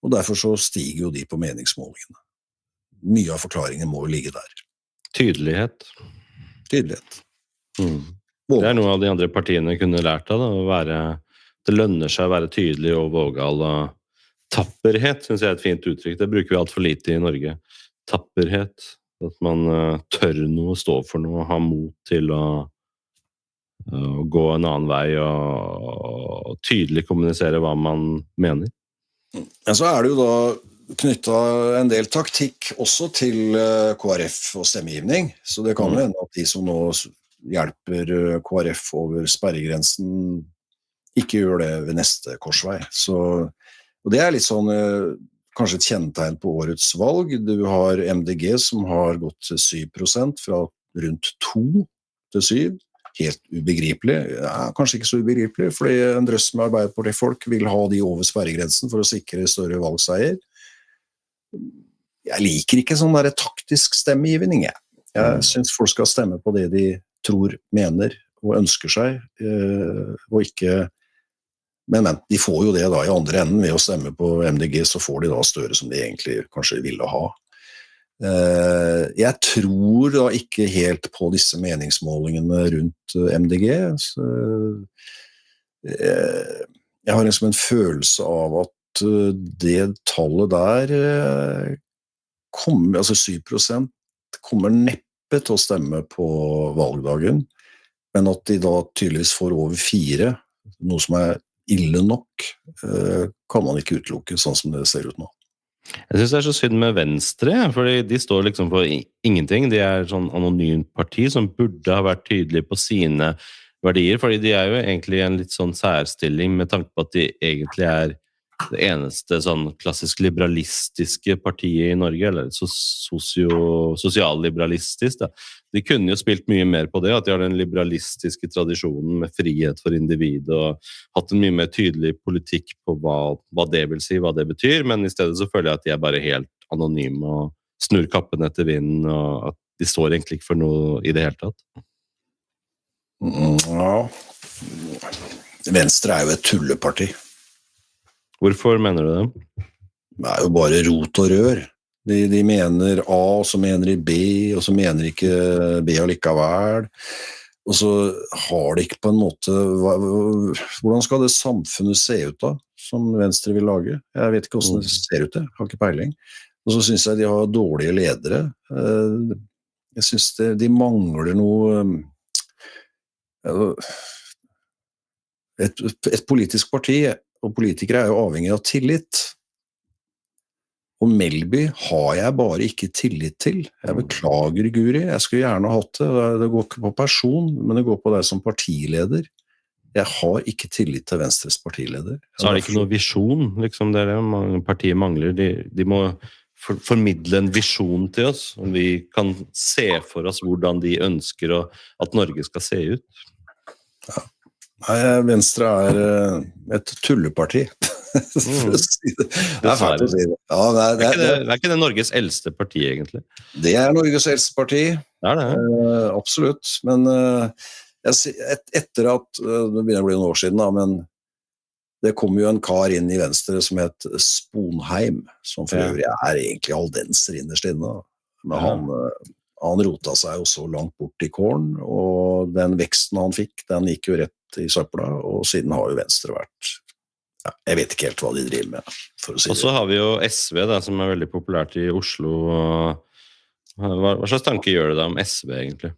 og derfor så stiger jo de på meningsmålingene. Mye av forklaringen må jo ligge der. Tydelighet. Det er noe av de andre partiene kunne lært av, det lønner seg å være tydelig og vågal, og tapperhet synes jeg er et fint uttrykk. Det bruker vi alt for lite i Norge. Tapperhet. At man tør noe, stå for noe, ha mot til å gå en annen vei og tydelig kommunisere hva man mener. Ja, så er det jo da knyttet en del taktikk også til KrF og stemmegivning, så det kan jo hende at de som nå hjelper KrF over sperregrensen ikke gjør det ved neste korsvei. Og det er litt sånn kanskje et kjennetegn på årets valg. Du har MDG som har gått til 7% fra rundt 2 til 7. Helt ubegripelig. Ja, kanskje ikke så ubegripelig, fordi en drøss med Arbeiderparti-folk vil ha de over sperregrensen for å sikre større valgseier. Jeg liker ikke sånn der taktisk stemmegivning. Jeg synes folk skal stemme på det de tror, mener og ønsker seg, og ikke... Men, de får jo det da i andre enden ved å stemme på MDG, så får de da Støre som de egentlig kanskje ville ha. Jeg tror da ikke helt på disse meningsmålingene rundt MDG. Jeg har liksom en følelse av at det tallet der altså 7% kommer neppe til å stemme på valgdagen, men at de da tydeligvis får over 4, noe som er ille nok, kan man ikke utelukke sånn som det ser ut nå. Jeg synes det er så synd med Venstre, fordi de står liksom for ingenting. De er sånn anonymt parti som burde ha vært tydelige på sine verdier, fordi de er jo egentlig en litt sånn særstilling med tanke på at de egentlig er det eneste sånn klassisk liberalistiske partiet i Norge, eller sosialliberalistisk. Da. De kunne jo spilt mye mer på det, at de har den liberalistiske tradisjonen med frihet for individ, og hatt en mye mer tydelig politikk på hva det vil si, hva det betyr, men i stedet så føler jeg at de er bare helt anonyme og snur kappen etter vinden, og at de står egentlig ikke for noe i det hele tatt. Ja, Venstre er jo et tulleparti. Hvorfor mener du det? Det er jo bare rot og rør. De mener A, og så mener de B, og så mener de ikke B allikevel. Og så har de ikke på en måte... Hvordan skal det samfunnet se ut da, som Venstre vil lage? Jeg vet ikke hvordan det ser ut, jeg har ikke peiling. Og så synes jeg de har dårlige ledere. Jeg synes de mangler noe... Et politisk parti og politikere er jo avhengig av tillit. Og Melby har jeg bare ikke tillit til. Jeg beklager, Guri, jeg skulle gjerne hatt det. Det går ikke på person, men det går på deg som partileder. Jeg har ikke tillit til Venstres partileder. Så har de ikke noe visjon, liksom det partiet mangler. De må formidle en visjon til oss, om vi kan se for oss hvordan de ønsker at Norge skal se ut. Ja. Nei, Venstre et tulleparti, for å si det. Det fælt å si det. Ja, Er ikke det Norges eldste parti, egentlig? det Norges eldste parti, Det er det. absolutt. Men etter at, det begynner å bli noen år siden da, men det kom jo en kar inn i Venstre som het Sponheim, som for øvrig egentlig aldenser innerst inne. Men han rota seg jo så langt bort i kåren, og den veksten han fikk, den gikk jo rett i søpla, og siden har jo Venstre vært, jeg vet ikke helt hva de driver med, for å si det. Og så har vi jo SV da, som veldig populært i Oslo. Hva slags tanke gjør du da om SV, egentlig?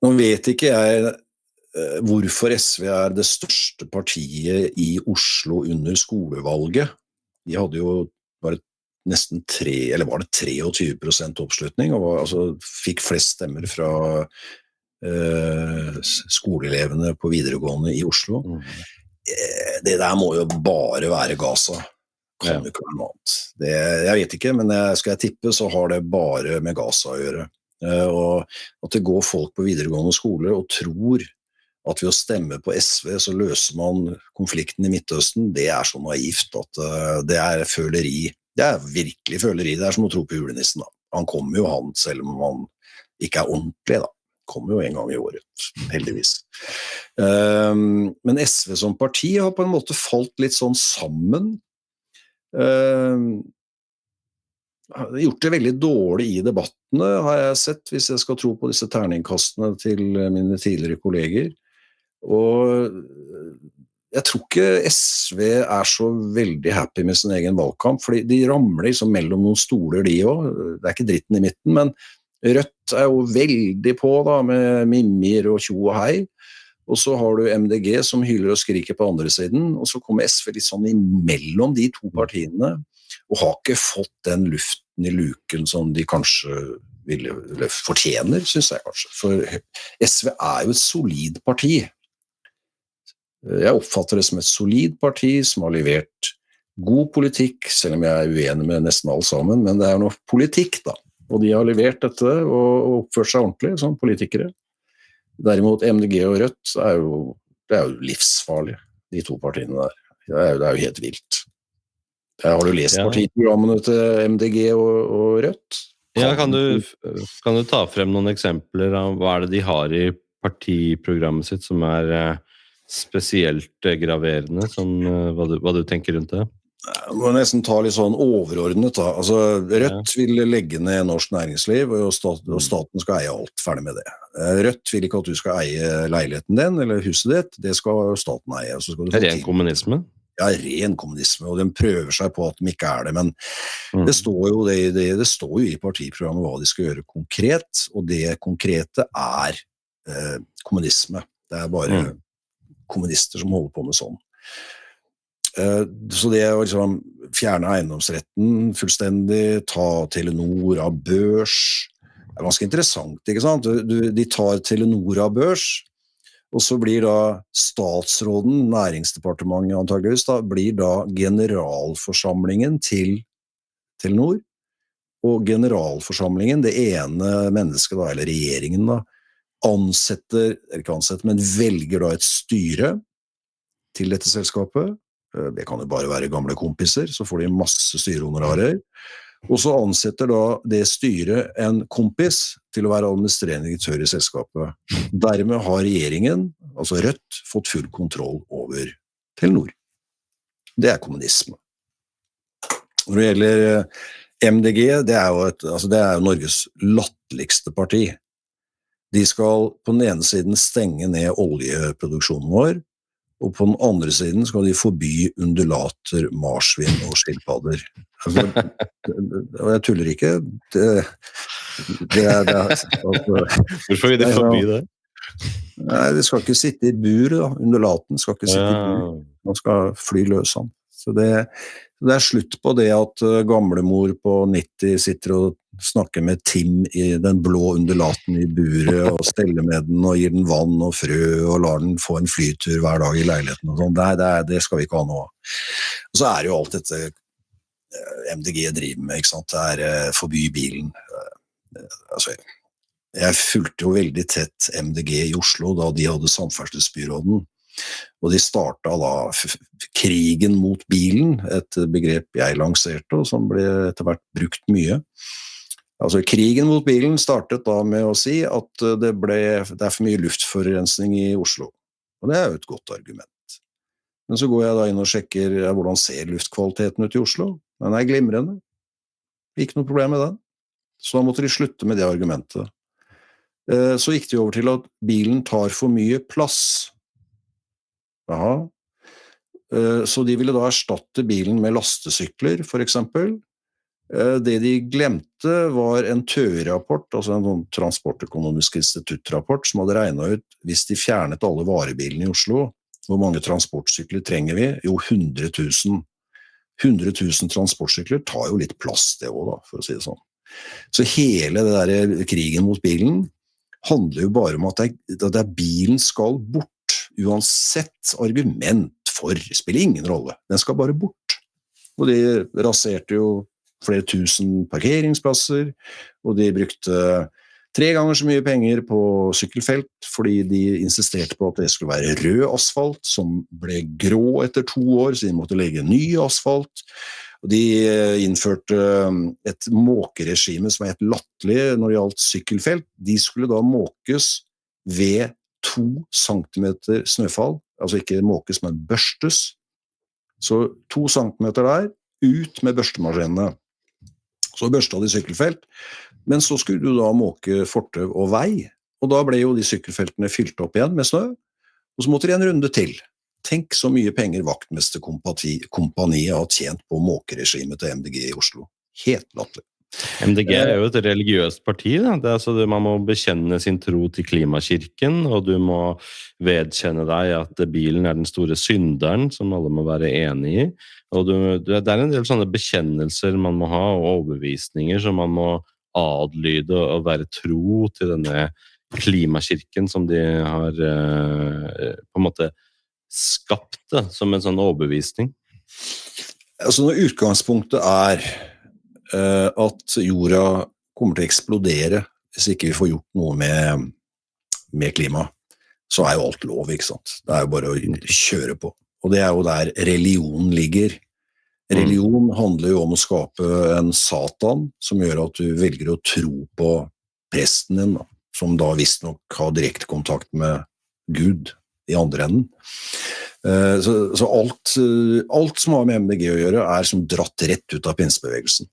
Nå vet ikke jeg hvorfor SV det største partiet i Oslo under skolevalget. De hadde jo bare nesten 23% oppslutning, og fikk flest stemmer fra skoleelevene på videregående i Oslo. Det der må jo bare være Gaza. Kan jo ikke være noe annet. Jeg vet ikke, men skal jeg tippe, så har det bare med Gaza å gjøre. Og at det går folk på videregående skole og tror at ved å stemme på SV så løser man konflikten i Midtøsten, det så naivt at det føleri. Det virkelig føleri. Det som å tro på julenissen da. Han kommer jo selv om han ikke ordentlig da. Kommer jo en gang i året, heldigvis. Men SV som parti har på en måte falt litt sånn sammen. Har gjort det veldig dårlig i debattene, har jeg sett, hvis jeg skal tro på disse terningkastene til mine tidligere kolleger. Og jeg tror ikke SV så veldig happy med sin egen valgkamp, fordi de ramler liksom mellom noen stoler de også. Det ikke dritten i midten, men Rødt jo veldig på da, med mimir og tjo og hei. Og så har du MDG som hyler og skriker på andre siden, og så kommer SV litt sånn imellom de to partiene, og har ikke fått den luften i luken som de kanskje fortjener, synes jeg kanskje. For SV jo et solid parti. Jeg oppfatter det som et solid parti som har levert god politikk, selv om jeg uenig med nesten alle sammen, men det noe politikk da. Og de har levert dette og oppført seg ordentlig som politikere. Derimot MDG og Rødt det jo livsfarlig, de to partiene der. Det jo helt vilt. Har du lest partiprogrammene til MDG og Rødt? Ja, kan du ta frem noen eksempler av hva det de har i partiprogrammet sitt som spesielt graverende, hva du tenker rundt det? Jeg må nesten ta litt sånn overordnet da. Altså, Rødt vil legge ned norsk næringsliv, og staten skal eie alt, ferdig med det. Rødt vil ikke at du skal eie leiligheten din, eller huset ditt, det skal staten eie. Så skal du ren kommunisme? Ja, ren kommunisme, og de prøver seg på at de ikke det, men det står jo det står jo i partiprogrammet hva de skal gjøre konkret, og det konkrete kommunisme. Det bare kommunister som holder på med sånn. Så det å liksom fjerne eiendomsretten fullstendig, ta Telenor av børs, ganske interessant, ikke sant? De tar Telenor av børs, og så blir da statsråden, næringsdepartementet antageligvis, blir da generalforsamlingen til Telenor, og generalforsamlingen, det ene mennesket da, eller regjeringen da, men velger da et styre til dette selskapet. Det kan jo bare være gamle kompiser, så får de masse styrehonorarer. Og så ansetter da det styret en kompis til å være administrerende direktør i selskapet. Dermed har regjeringen, altså Rødt, fått full kontroll over Telenor. Det kommunisme. Når det gjelder MDG, det jo Norges latterligste parti. De skal på den ene siden stenge ned oljeproduksjonen vår, og på den andre siden skal de forby undulater, marsvin og skilpadder. Og jeg tuller ikke. Hvorfor vil de forby det? Nei, de skal ikke sitte i bur da. Undulaten skal ikke sitte i bur. Man skal fly løs han. Så det slutt på det at gamlemor på 90 sitter og snakker med Tim i den blå undulaten i buret og steller med den og gir den vann og frø og lar den få en flytur hver dag i leiligheten og sånn. Det skal vi ikke ha nå. Og så det jo alt dette MDG driver med, ikke sant? Det forby bilen. Altså, Jeg fulgte jo veldig tett MDG i Oslo da de hadde samferdselsbyråden, og de startet da krigen mot bilen, et begrep jeg lanserte, og som ble etter hvert brukt mye. Altså, krigen mot bilen startet da med å si at det er for mye luftforurensning i Oslo, og det er jo et godt argument. Men så går jeg da inn og sjekker hvordan ser luftkvaliteten ut i Oslo. Den er glimrende. Ikke noe problem med den. Så da måtte de slutte med det argumentet. Så gikk de over til at bilen tar for mye plass. Jaha. Så de ville da erstatte bilen med lastesykler, for eksempel. Det de glemte var en TØI-rapport, altså en sånn transportøkonomisk instituttrapport, som hadde regnet ut, hvis de fjernet alle varebilene i Oslo, hvor mange transportsykler trenger vi? Jo, 100 000. 100 000 transportsykler tar jo litt plass det også da, for å si det sånn. Så hele det der krigen mot bilen handler jo bare om at bilen skal bort, uansett argument for, spiller ingen rolle. Den skal bare bort. Og de raserte jo flere tusen parkeringsplasser, og de brukte 3 ganger så mye penger på sykkelfelt, fordi de insisterte på at det skulle være rød asfalt, som ble grå etter 2 år, så de måtte legge ny asfalt. Og de innførte et måkeregime som var helt latterlig når det gjaldt sykkelfelt. De skulle da måkes ved 2 centimeter snøfall, altså ikke måkes, men børstes. Så 2 centimeter der, ut med børstemaskinene. Så børstet de sykkelfelt, men så skulle du da måke fortøv og vei, og da ble jo de sykkelfeltene fylt opp igjen med snø, og så måtte de en runde til. Tenk så mye penger vaktmesterkompaniet har tjent på måkeregimet til MDG i Oslo. Helt latterlig. MDG er jo et religiøst parti. Da. Man må bekjenne sin tro til klimakirken, og du må vedkjenne deg at bilen er den store synderen, som alle må være enige i. Og det er en del sånne bekjennelser man må ha, og overbevisninger som man må adlyde og være tro til denne klimakirken som de har på en måte skapt det, som en sånn overbevisning. Altså når utgangspunktet er at jorda kommer til å eksplodere hvis ikke vi får gjort noe med klima, så er jo alt lov, ikke sant? Det er jo bare å kjøre på. Og det er jo der religion ligger. Religion handler jo om å skape en satan som gjør at du velger å tro på presten din, da, som da visst nok har direkte kontakt med Gud i andre enden. Så alt som har med MDG å gjøre er som dratt rett ut av pinsebevegelsen.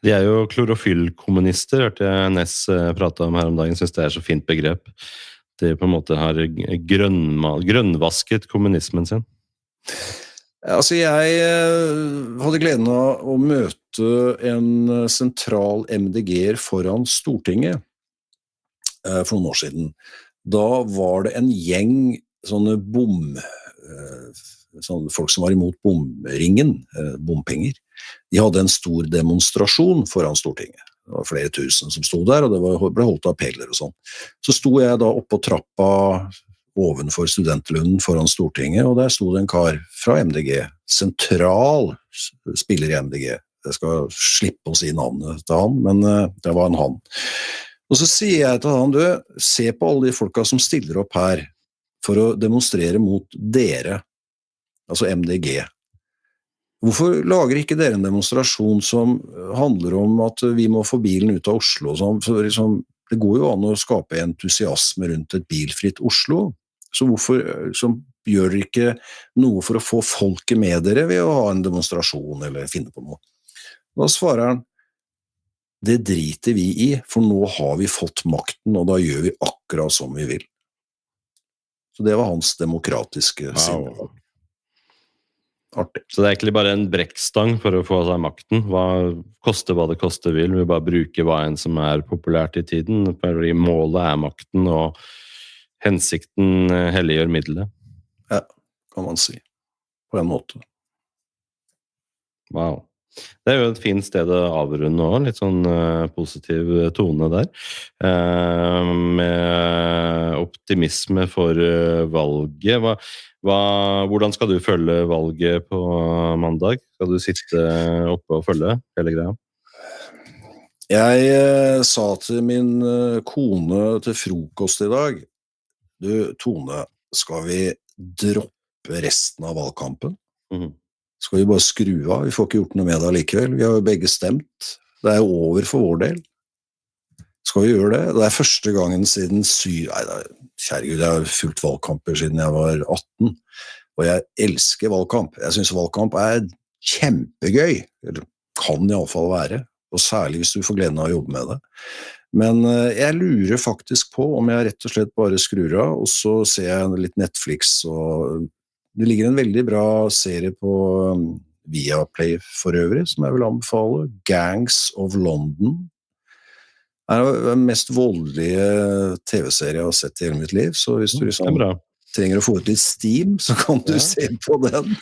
De er jo klorofyllkommunister, hørte jeg Ness prate om her om dagen, synes det er så fint begrep. De på en måte har grønnvasket kommunismen sin. Altså jeg hadde gleden av å møte en sentral MDG-er foran Stortinget for noen år siden. Da var det en gjeng sånne folk som var imot bomringen, bompenger. De hadde en stor demonstrasjon foran Stortinget. Det var flere tusen som stod der, og det ble holdt appeller og sånn. Så sto jeg da oppe på trappa ovenfor studentlunden foran Stortinget, og der stod en kar fra MDG, sentral spiller i MDG. Jeg skal slippe å si navnet til han, men det var en han. Og så sier jeg til han, se på alle de folka som stiller opp her for å demonstrere mot dere, altså MDG. Hvorfor lager ikke dere en demonstrasjon som handler om at vi må få bilen ut av Oslo? For liksom, det går jo an å skape entusiasme rundt et bilfritt Oslo, så hvorfor gjør dere ikke noe for å få folket med dere ved å ha en demonstrasjon eller finne på noe? Da svarer han, det driter vi i, for nå har vi fått makten, og da gjør vi akkurat som vi vil. Så det var hans demokratiske sinne. Artig. Så det er egentlig bare en brekkstang for å få seg makten. Hva det koste vil. Vi bare bruker hva en som er populært i tiden, fordi målet er makten, og hensikten helliggjør middelet. Ja, kan man si. På en måte. Wow. Det er jo et fint sted å avrunde også, litt sånn positiv tone der. Med optimisme for valget. Hvordan skal du følge valget på mandag? Skal du sitte oppe og følge hele greia? Jeg sa til min kone til frokost i dag, du, Tone, skal vi droppe resten av valgkampen? Mhm. Skal vi bare skru av? Vi får ikke gjort noe med det likevel. Vi har jo begge stemt. Det er jo over for vår del. Skal vi gjøre det? Det er første gangen siden kjære Gud, jeg har fulgt valgkamper siden jeg var 18, og jeg elsker valgkamp. Jeg synes valgkamp er kjempegøy, eller kan i alle fall være, og særlig hvis du får gleden av å jobbe med det. Men jeg lurer faktisk på om jeg rett og slett bare skrur av, og så ser jeg litt Netflix, og det ligger en veldig bra serie på Viaplay for øvrig, som jeg vil anbefale, Gangs of London. Det er den mest voldelige TV-serie jeg har sett i hele mitt liv, så hvis du Det liksom bra. trenger å få ut litt steam, så kan du Ja. se på den.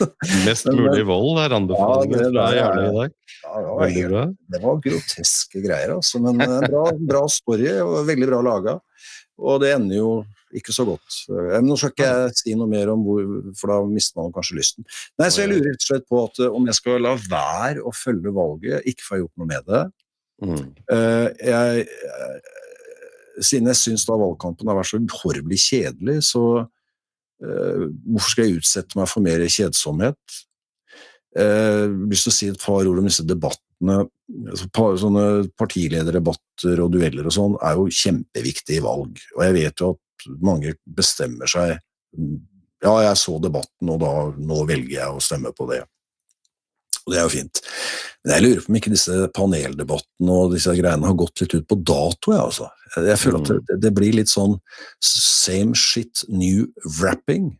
Mest mulig vold anbefalingen det fra der Jarle i dag. det Veldig bra. det var groteske greier, altså, men bra story, og veldig bra laget, og det ender jo ikke så godt. Nå skal ikke jeg si noe mer om for da mister man kanskje lysten. Nei, så jeg lurer rett og slett på at om jeg skal la være å følge valget, ikke få gjort noe med det. Siden jeg synes da valgkampen har vært så horribelig kjedelig, så hvorfor skal jeg utsette meg for mer kjedsomhet? Lyst til å si et par ord om disse debattene. Sånne partilederdebatter og dueller og sånn er jo kjempeviktige i valg, og jeg vet jo at mange bestemmer seg, ja, jeg så debatten og nå velger jeg å stemme på det. Og det er jo fint. Men jeg lurer på om ikke disse paneldebattene og disse greiene har gått litt ut på dato, jeg altså. Jeg føler at det blir litt sånn same shit, new wrapping.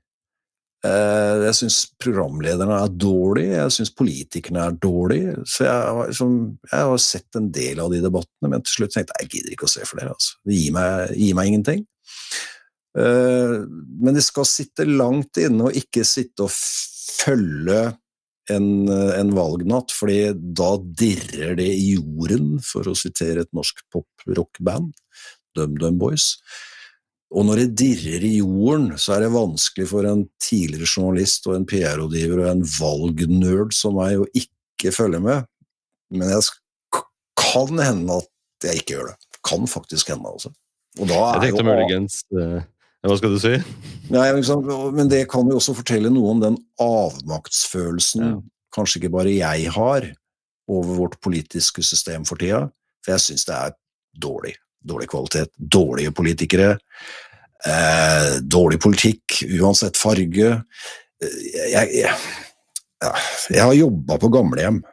Jeg synes programlederne er dårlige, jeg synes politikerne er dårlige, så jeg har sett en del av de debattene, men til slutt tenkte jeg gidder ikke å se flere, altså. Det gir meg ingenting. Men det skal sitte langt inne og ikke sitte og følge en valgnatt, fordi da dirrer det i jorden, for å sitere et norsk pop-rock-band, DumDum Boys. Og når det dirrer i jorden, så er det vanskelig for en tidligere journalist og en PR-rådgiver og en valgnerd som meg å ikke følge med. Men kan hende at jeg ikke gjør det. Kan faktisk hende, altså. Og da jeg tenkte muligens hva skal du si? Nei, men det kan jo også fortelle noe om den avmaktsfølelsen kanskje ikke bare jeg har over vårt politiske system for tida, for jeg synes det er dårlig kvalitet, dårlige politikere, dårlig politikk, uansett farge. Jeg har jobbet på gamlehjem.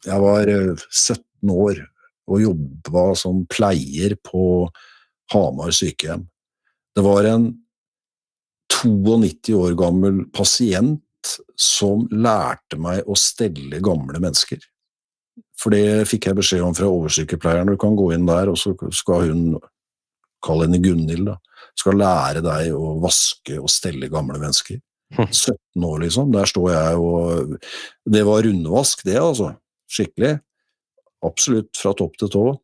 Jeg var 17 år og jobbet som pleier på Hamar sykehjem. Det var en 92 år gammel pasient som lærte meg å stelle gamle mennesker. For det fikk jeg beskjed om fra oversykepleieren. Du kan gå inn der, og så skal hun, kall henne Gunnhild, skal lære deg å vaske og stelle gamle mennesker. 17 år liksom, der står jeg og det var rundvask det altså, skikkelig. Absolutt fra topp til tå.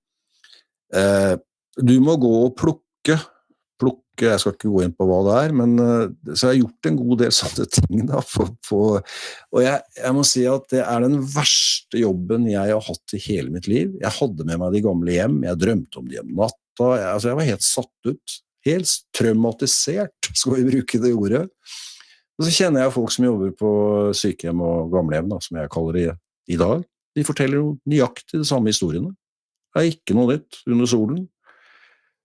Du må gå og plukke, jeg skal ikke gå inn på hva det er, men så jeg har gjort en god del sånne ting da, og jeg må si at det er den verste jobben jeg har hatt i hele mitt liv. Jeg hadde med meg de gamle hjem, jeg drømte om de om natta, jeg var helt satt ut, helt traumatisert, skal vi bruke det ordet. Og så kjenner jeg folk som jobber på sykehjem og gamlehjem, da, som jeg kaller det i dag. De forteller jo nøyaktig de samme historiene. Det er ikke noe nytt under solen.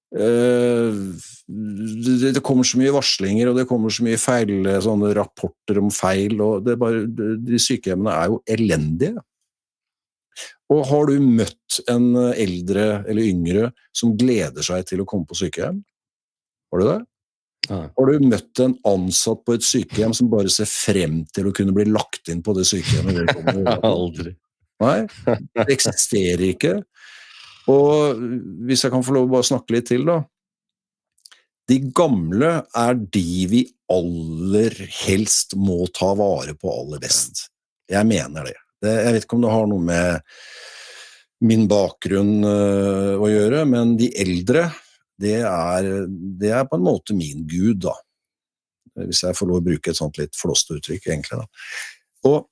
Det kommer så mye varslinger, og det kommer så mye feil, sånne rapporter om feil, og de sykehjemmene er jo elendige. Og har du møtt en eldre eller yngre som gleder seg til å komme på sykehjem? Har du det? Ja. Har du møtt en ansatt på et sykehjem som bare ser frem til å kunne bli lagt inn på det sykehjemmet? Aldri. Nei, det eksisterer ikke. Og hvis jeg kan få lov å bare snakke litt til da, de gamle er de vi aller helst må ta vare på aller best. Jeg mener det. Jeg vet ikke om det har noe med min bakgrunn å gjøre, men de eldre, det er på en måte min Gud da. Hvis jeg får lov å bruke et sånt litt flåst uttrykk egentlig da. Og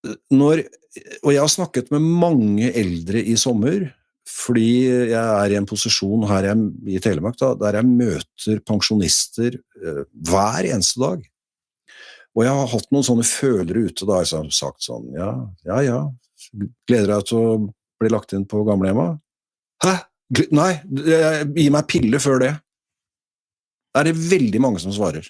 Og jeg har snakket med mange eldre i sommer, fordi jeg i en posisjon her i Telemark da, der jeg møter pensjonister hver eneste dag. Og jeg har hatt noen sånne følere ute da, jeg har sagt sånn, ja, gleder deg til å bli lagt inn på gamlehjemmet? Hæ? Nei, gi meg pille før det. Det veldig mange som svarer.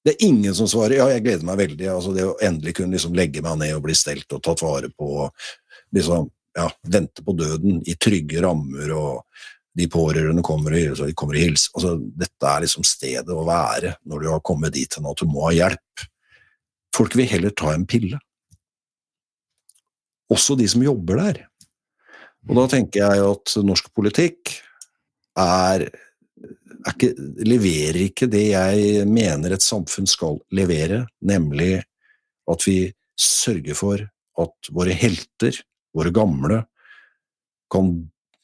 Det ingen som svarer, ja, jeg gleder meg veldig, altså det å endelig kunne liksom legge meg ned og bli stelt og tatt vare på, liksom, ja, vente på døden i trygge rammer, og de pårørende kommer i hils. Altså, dette liksom stedet å være når du har kommet dit til at du må ha hjelp. Folk vil heller ta en pille. Også de som jobber der. Og da tenker jeg at norsk politikk leverer ikke det jeg mener et samfunn skal levere, nemlig at vi sørger for at våre helter, våre gamle, kan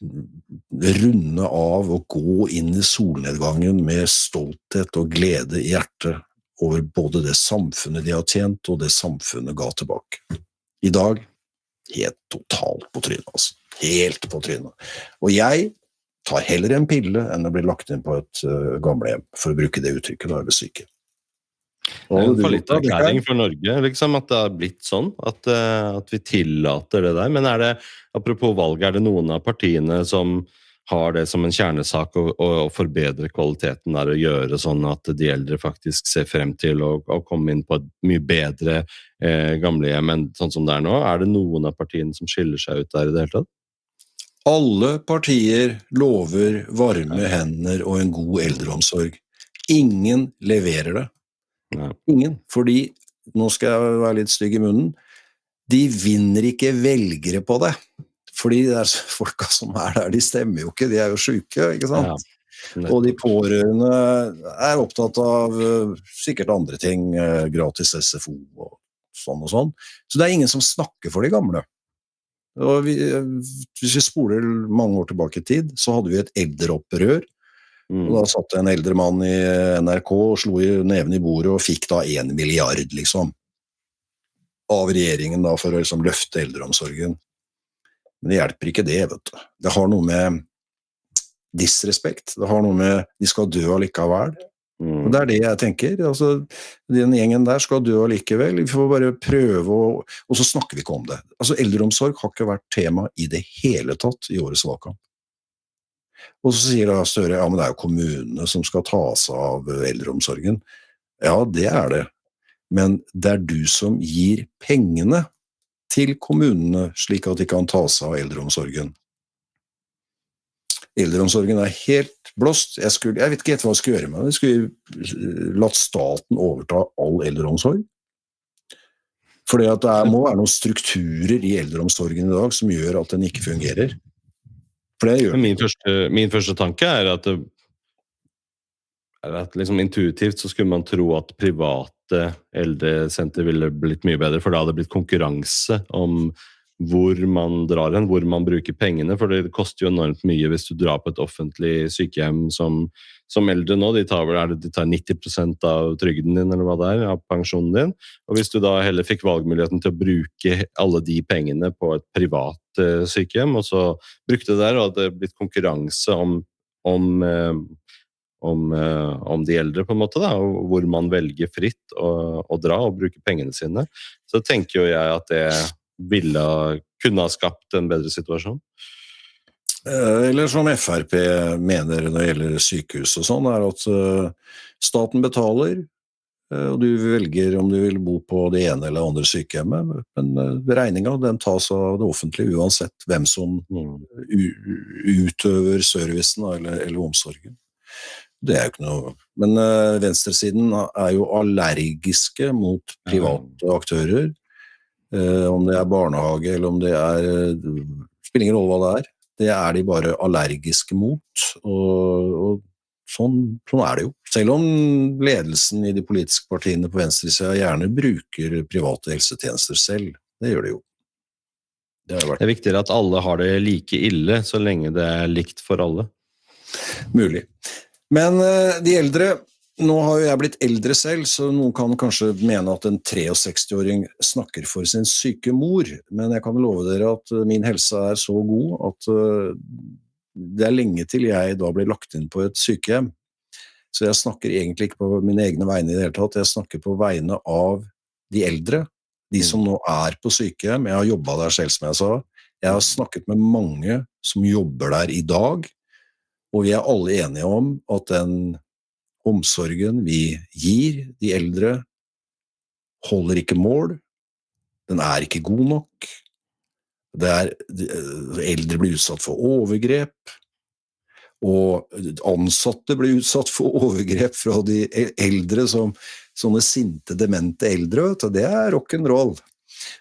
runde av og gå inn i solnedgangen med stolthet og glede i hjertet over både det samfunnet de har tjent og det samfunnet ga tilbake. I dag, helt totalt på trynet, altså. Helt på trynet. Og jeg tar heller en pille enn å bli lagt inn på et gamlehjem, for å bruke det uttrykket da ved syke. Det en fallitterklæring for Norge, liksom, at det har blitt sånn, at vi tillater det der. Men det, apropos valg, det noen av partiene som har det som en kjernesak å forbedre kvaliteten der, og gjøre sånn at de eldre faktisk ser frem til å komme inn på et mye bedre gamlehjem enn sånn som det nå? Det noen av partiene som skiller seg ut der i det hele tatt? Alle partier lover varme hender og en god eldreomsorg. Ingen leverer det. Nei. Ingen, fordi, nå skal jeg være litt stygg i munnen, de vinner ikke velgere på det. Fordi det folka som der, de stemmer jo ikke, de jo syke, ikke sant? Ja, og de pårørende opptatt av sikkert andre ting, gratis SFO og sånn. Så det ingen som snakker for de gamle. Og hvis vi spoler mange år tilbake i tid, så hadde vi et eldreopprør, og da satt en eldre mann i NRK og slo neven i bordet og fikk da 1 milliard, liksom, av regjeringen da for å liksom løfte eldreomsorgen. Men det hjelper ikke det, vet du. Det har noe med disrespekt, det har noe med de skal dø allikevel. Og det det jeg tenker, altså, den gjengen der skal dø allikevel, vi får bare prøve, og så snakker vi ikke om det. Altså, eldreomsorg har ikke vært tema i det hele tatt i årets valgkamp. Og så sier da Støre, ja, men det jo kommunene som skal ta seg av eldreomsorgen. Ja, det det. Men det du som gir pengene til kommunene, slik at de kan ta seg av eldreomsorgen. Eldreomsorgen helt blåst. Jeg vet ikke helt hva jeg skulle gjøre med det. Jeg skulle latt staten overta all eldreomsorg. Fordi at det må være noen strukturer i eldreomsorgen i dag som gjør at den ikke fungerer. For det gjør den. Min første tanke at liksom intuitivt så skulle man tro at private eldresenter ville blitt mye bedre, for da hadde det blitt konkurranse om hvor man drar hen, hvor man bruker pengene, for det koster jo enormt mye hvis du drar på et offentlig sykehjem som eldre nå, de tar 90% av trygden din, eller hva det av pensjonen din, og hvis du da heller fikk valgmuligheten til å bruke alle de pengene på et privat sykehjem, og så brukte det der, og det blitt konkurranse om de eldre på en måte da, og hvor man velger fritt å dra og bruke pengene sine, så tenker jo jeg at det kunne ha skapt en bedre situasjon. Eller som FrP mener når det gjelder sykehus og sånn, at staten betaler, og du velger om du vil bo på det ene eller andre sykehjemmet, men regningen den tas av det offentlige uansett hvem som utøver servicen eller omsorgen. Det jo ikke noe, men venstresiden jo allergiske mot private aktører, om det barnehage eller om det spiller ingen rolle hva det de bare allergiske mot, og sånn det jo. Selv om ledelsen i de politiske partiene på venstresiden gjerne bruker private helsetjenester selv, det gjør de jo. Det viktigere at alle har det like ille, så lenge det likt for alle. Mulig. Men de eldre, Nå har jo jeg blitt eldre selv, så noen kan kanskje mene at en 63-åring snakker for sin syke mor, men jeg kan love dere at min helse så god at det lenge til jeg da blir lagt inn på et sykehjem. Så jeg snakker egentlig ikke på mine egne vegne i det hele tatt, jeg snakker på vegne av de eldre, de som nå på sykehjem. Jeg har jobbet der selv, som jeg sa. Jeg har snakket med mange som jobber der i dag, og vi alle enige om at den omsorgen vi gir de eldre holder ikke mål, den ikke god nok, eldre blir utsatt for overgrep, og ansatte blir utsatt for overgrep fra de eldre som sånne sinte, demente eldre, det rock'n'roll.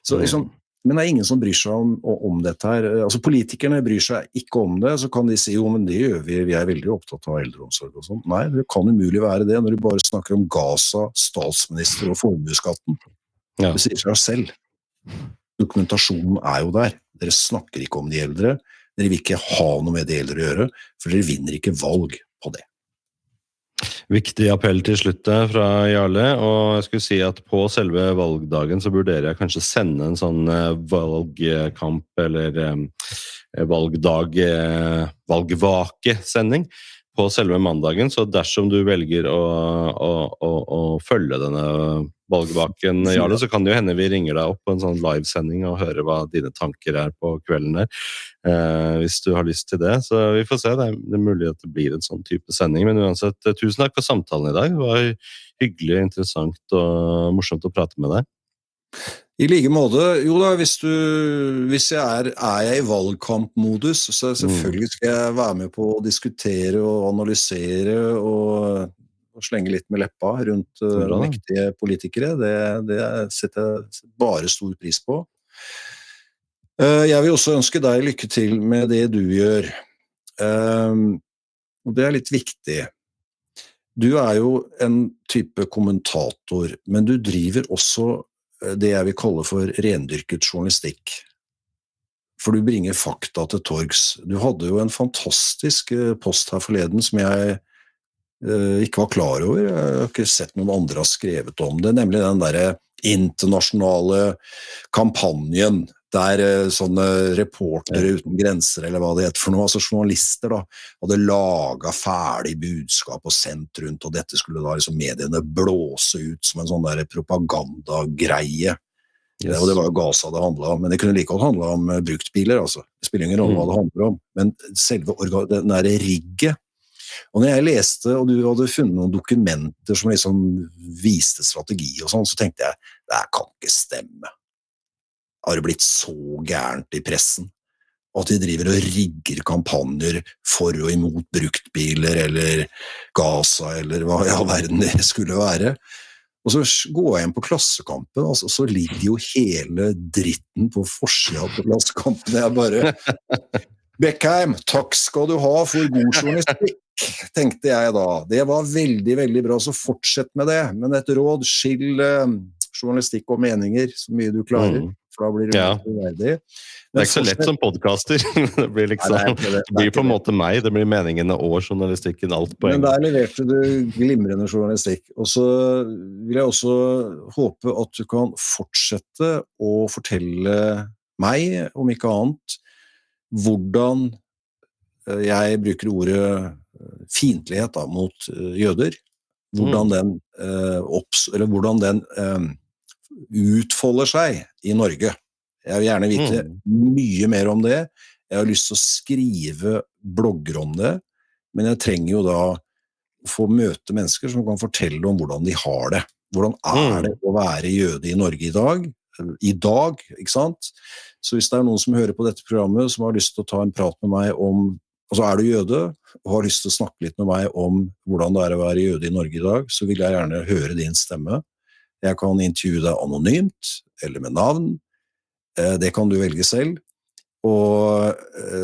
Så liksom, men det ingen som bryr seg om dette her. Altså politikerne bryr seg ikke om det, så kan de si, jo, men det gjør vi veldig opptatt av eldreomsorg og sånn. Nei, det kan umulig være det, når du bare snakker om Gaza, statsminister og formuesskatten. Ja. Det sier seg selv. Dokumentasjonen jo der. Dere snakker ikke om de eldre, dere vil ikke ha noe med de eldre å gjøre, for dere vinner ikke valg på det. Viktig appell til slutt fra Jarle, og jeg skulle si at på selve valgdagen så vurderer jeg kanskje sende en sånn valgkamp eller valgvake-sending på selve mandagen, så dersom du velger å følge denne valgvaken, Jarle, så kan det jo hende vi ringer deg opp på en sånn livesending og høre hva dine tanker på kvelden der, hvis du har lyst til det. Så vi får se, det mulig at det blir en sånn type sending, men uansett, tusen takk for samtalen i dag. Det var hyggelig, interessant og morsomt å prate med deg. I like måte, jo da, hvis jeg I valgkampmodus, så selvfølgelig skal jeg være med på å diskutere og analysere og slenge litt med leppa rundt mektige politikere. Det setter jeg bare stor pris på. Jeg vil også ønske deg lykke til med det du gjør. Og det litt viktig. Du jo en type kommentator, men du driver også det jeg vil kalle for rendyrket journalistikk. For du bringer fakta til torgs. Du hadde jo en fantastisk post her forleden som jeg ikke var klar over. Jeg har ikke sett noen andre har skrevet om det, nemlig den der internasjonale kampanjen der sånne reportere uten grenser, eller hva det heter for noe, altså journalister da, hadde laget ferdig budskap og sendt rundt, og dette skulle da liksom mediene blåse ut som en sånn der propagandagreie. Yes. Og det var jo Gaza det handlet om, men det kunne like godt handle om bruktbiler, altså. Det spiller ingen rolle hva det handler om, men selve den der rigget. Og når jeg leste, og du hadde funnet noen dokumenter som liksom viste strategi og sånn, så tenkte jeg, det kan ikke stemme. Har det blitt så gærent I pressen, og at de driver og rigger kampanjer for og imot bruktbiler, eller Gaza, eller hva I all verden det skulle være. Og så går jeg inn på Klassekampen, altså, så ligger jo hele dritten på forsiden på Klassekampen. Jeg bare, Beckheim, takk skal du ha for god journalistikk, tenkte jeg da. Det var veldig, veldig bra, så fortsett med det. Men et råd, skill journalistikk og meninger så mye du klarer. For da blir det verdig. Det ikke så lett som podcaster. Det blir liksom, det blir på en måte meg, det blir meningene og journalistikken, alt på en. Men der leverte du glimrende journalistikk. Og så vil jeg også håpe at du kan fortsette å fortelle meg, om ikke annet, hvordan jeg bruker ordet fiendtlighet da, mot jøder, hvordan hvordan den utfolder seg I Norge. Jeg vil gjerne vite mye mer om det. Jeg har lyst til å skrive blogger om det, men jeg trenger jo da få møte mennesker som kan fortelle om hvordan de har det. Hvordan det å være jøde I Norge I dag? I dag, ikke sant? Så hvis det noen som hører på dette programmet, som har lyst til å ta en prat med meg om, altså du jøde, og har lyst til å snakke litt med meg om hvordan det å være jøde I Norge I dag, så vil jeg gjerne høre din stemme. Jeg kan intervjue deg anonymt, eller med navn. Det kan du velge selv. Og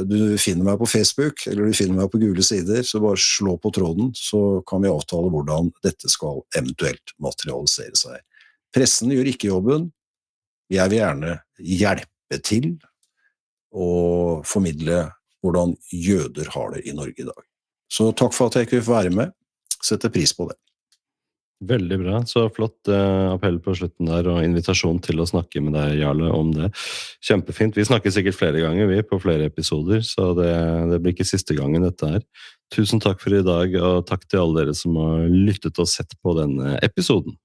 du finner meg på Facebook, eller du finner meg på gule sider, så bare slå på tråden, så kan vi avtale hvordan dette skal eventuelt materialisere seg. Pressen gjør ikke jobben. Jeg vil gjerne hjelpe til å formidle hvordan jøder har det I Norge I dag. Så takk for at jeg kunne få være med. Setter pris på det. Veldig bra. Så flott appell på slutten der, og invitasjon til å snakke med deg, Jarle, om det. Kjempefint. Vi snakker sikkert flere ganger, vi, på flere episoder, så det blir ikke siste gangen dette her. Tusen takk for i dag, og takk til alle dere som har lyttet og sett på denne episoden.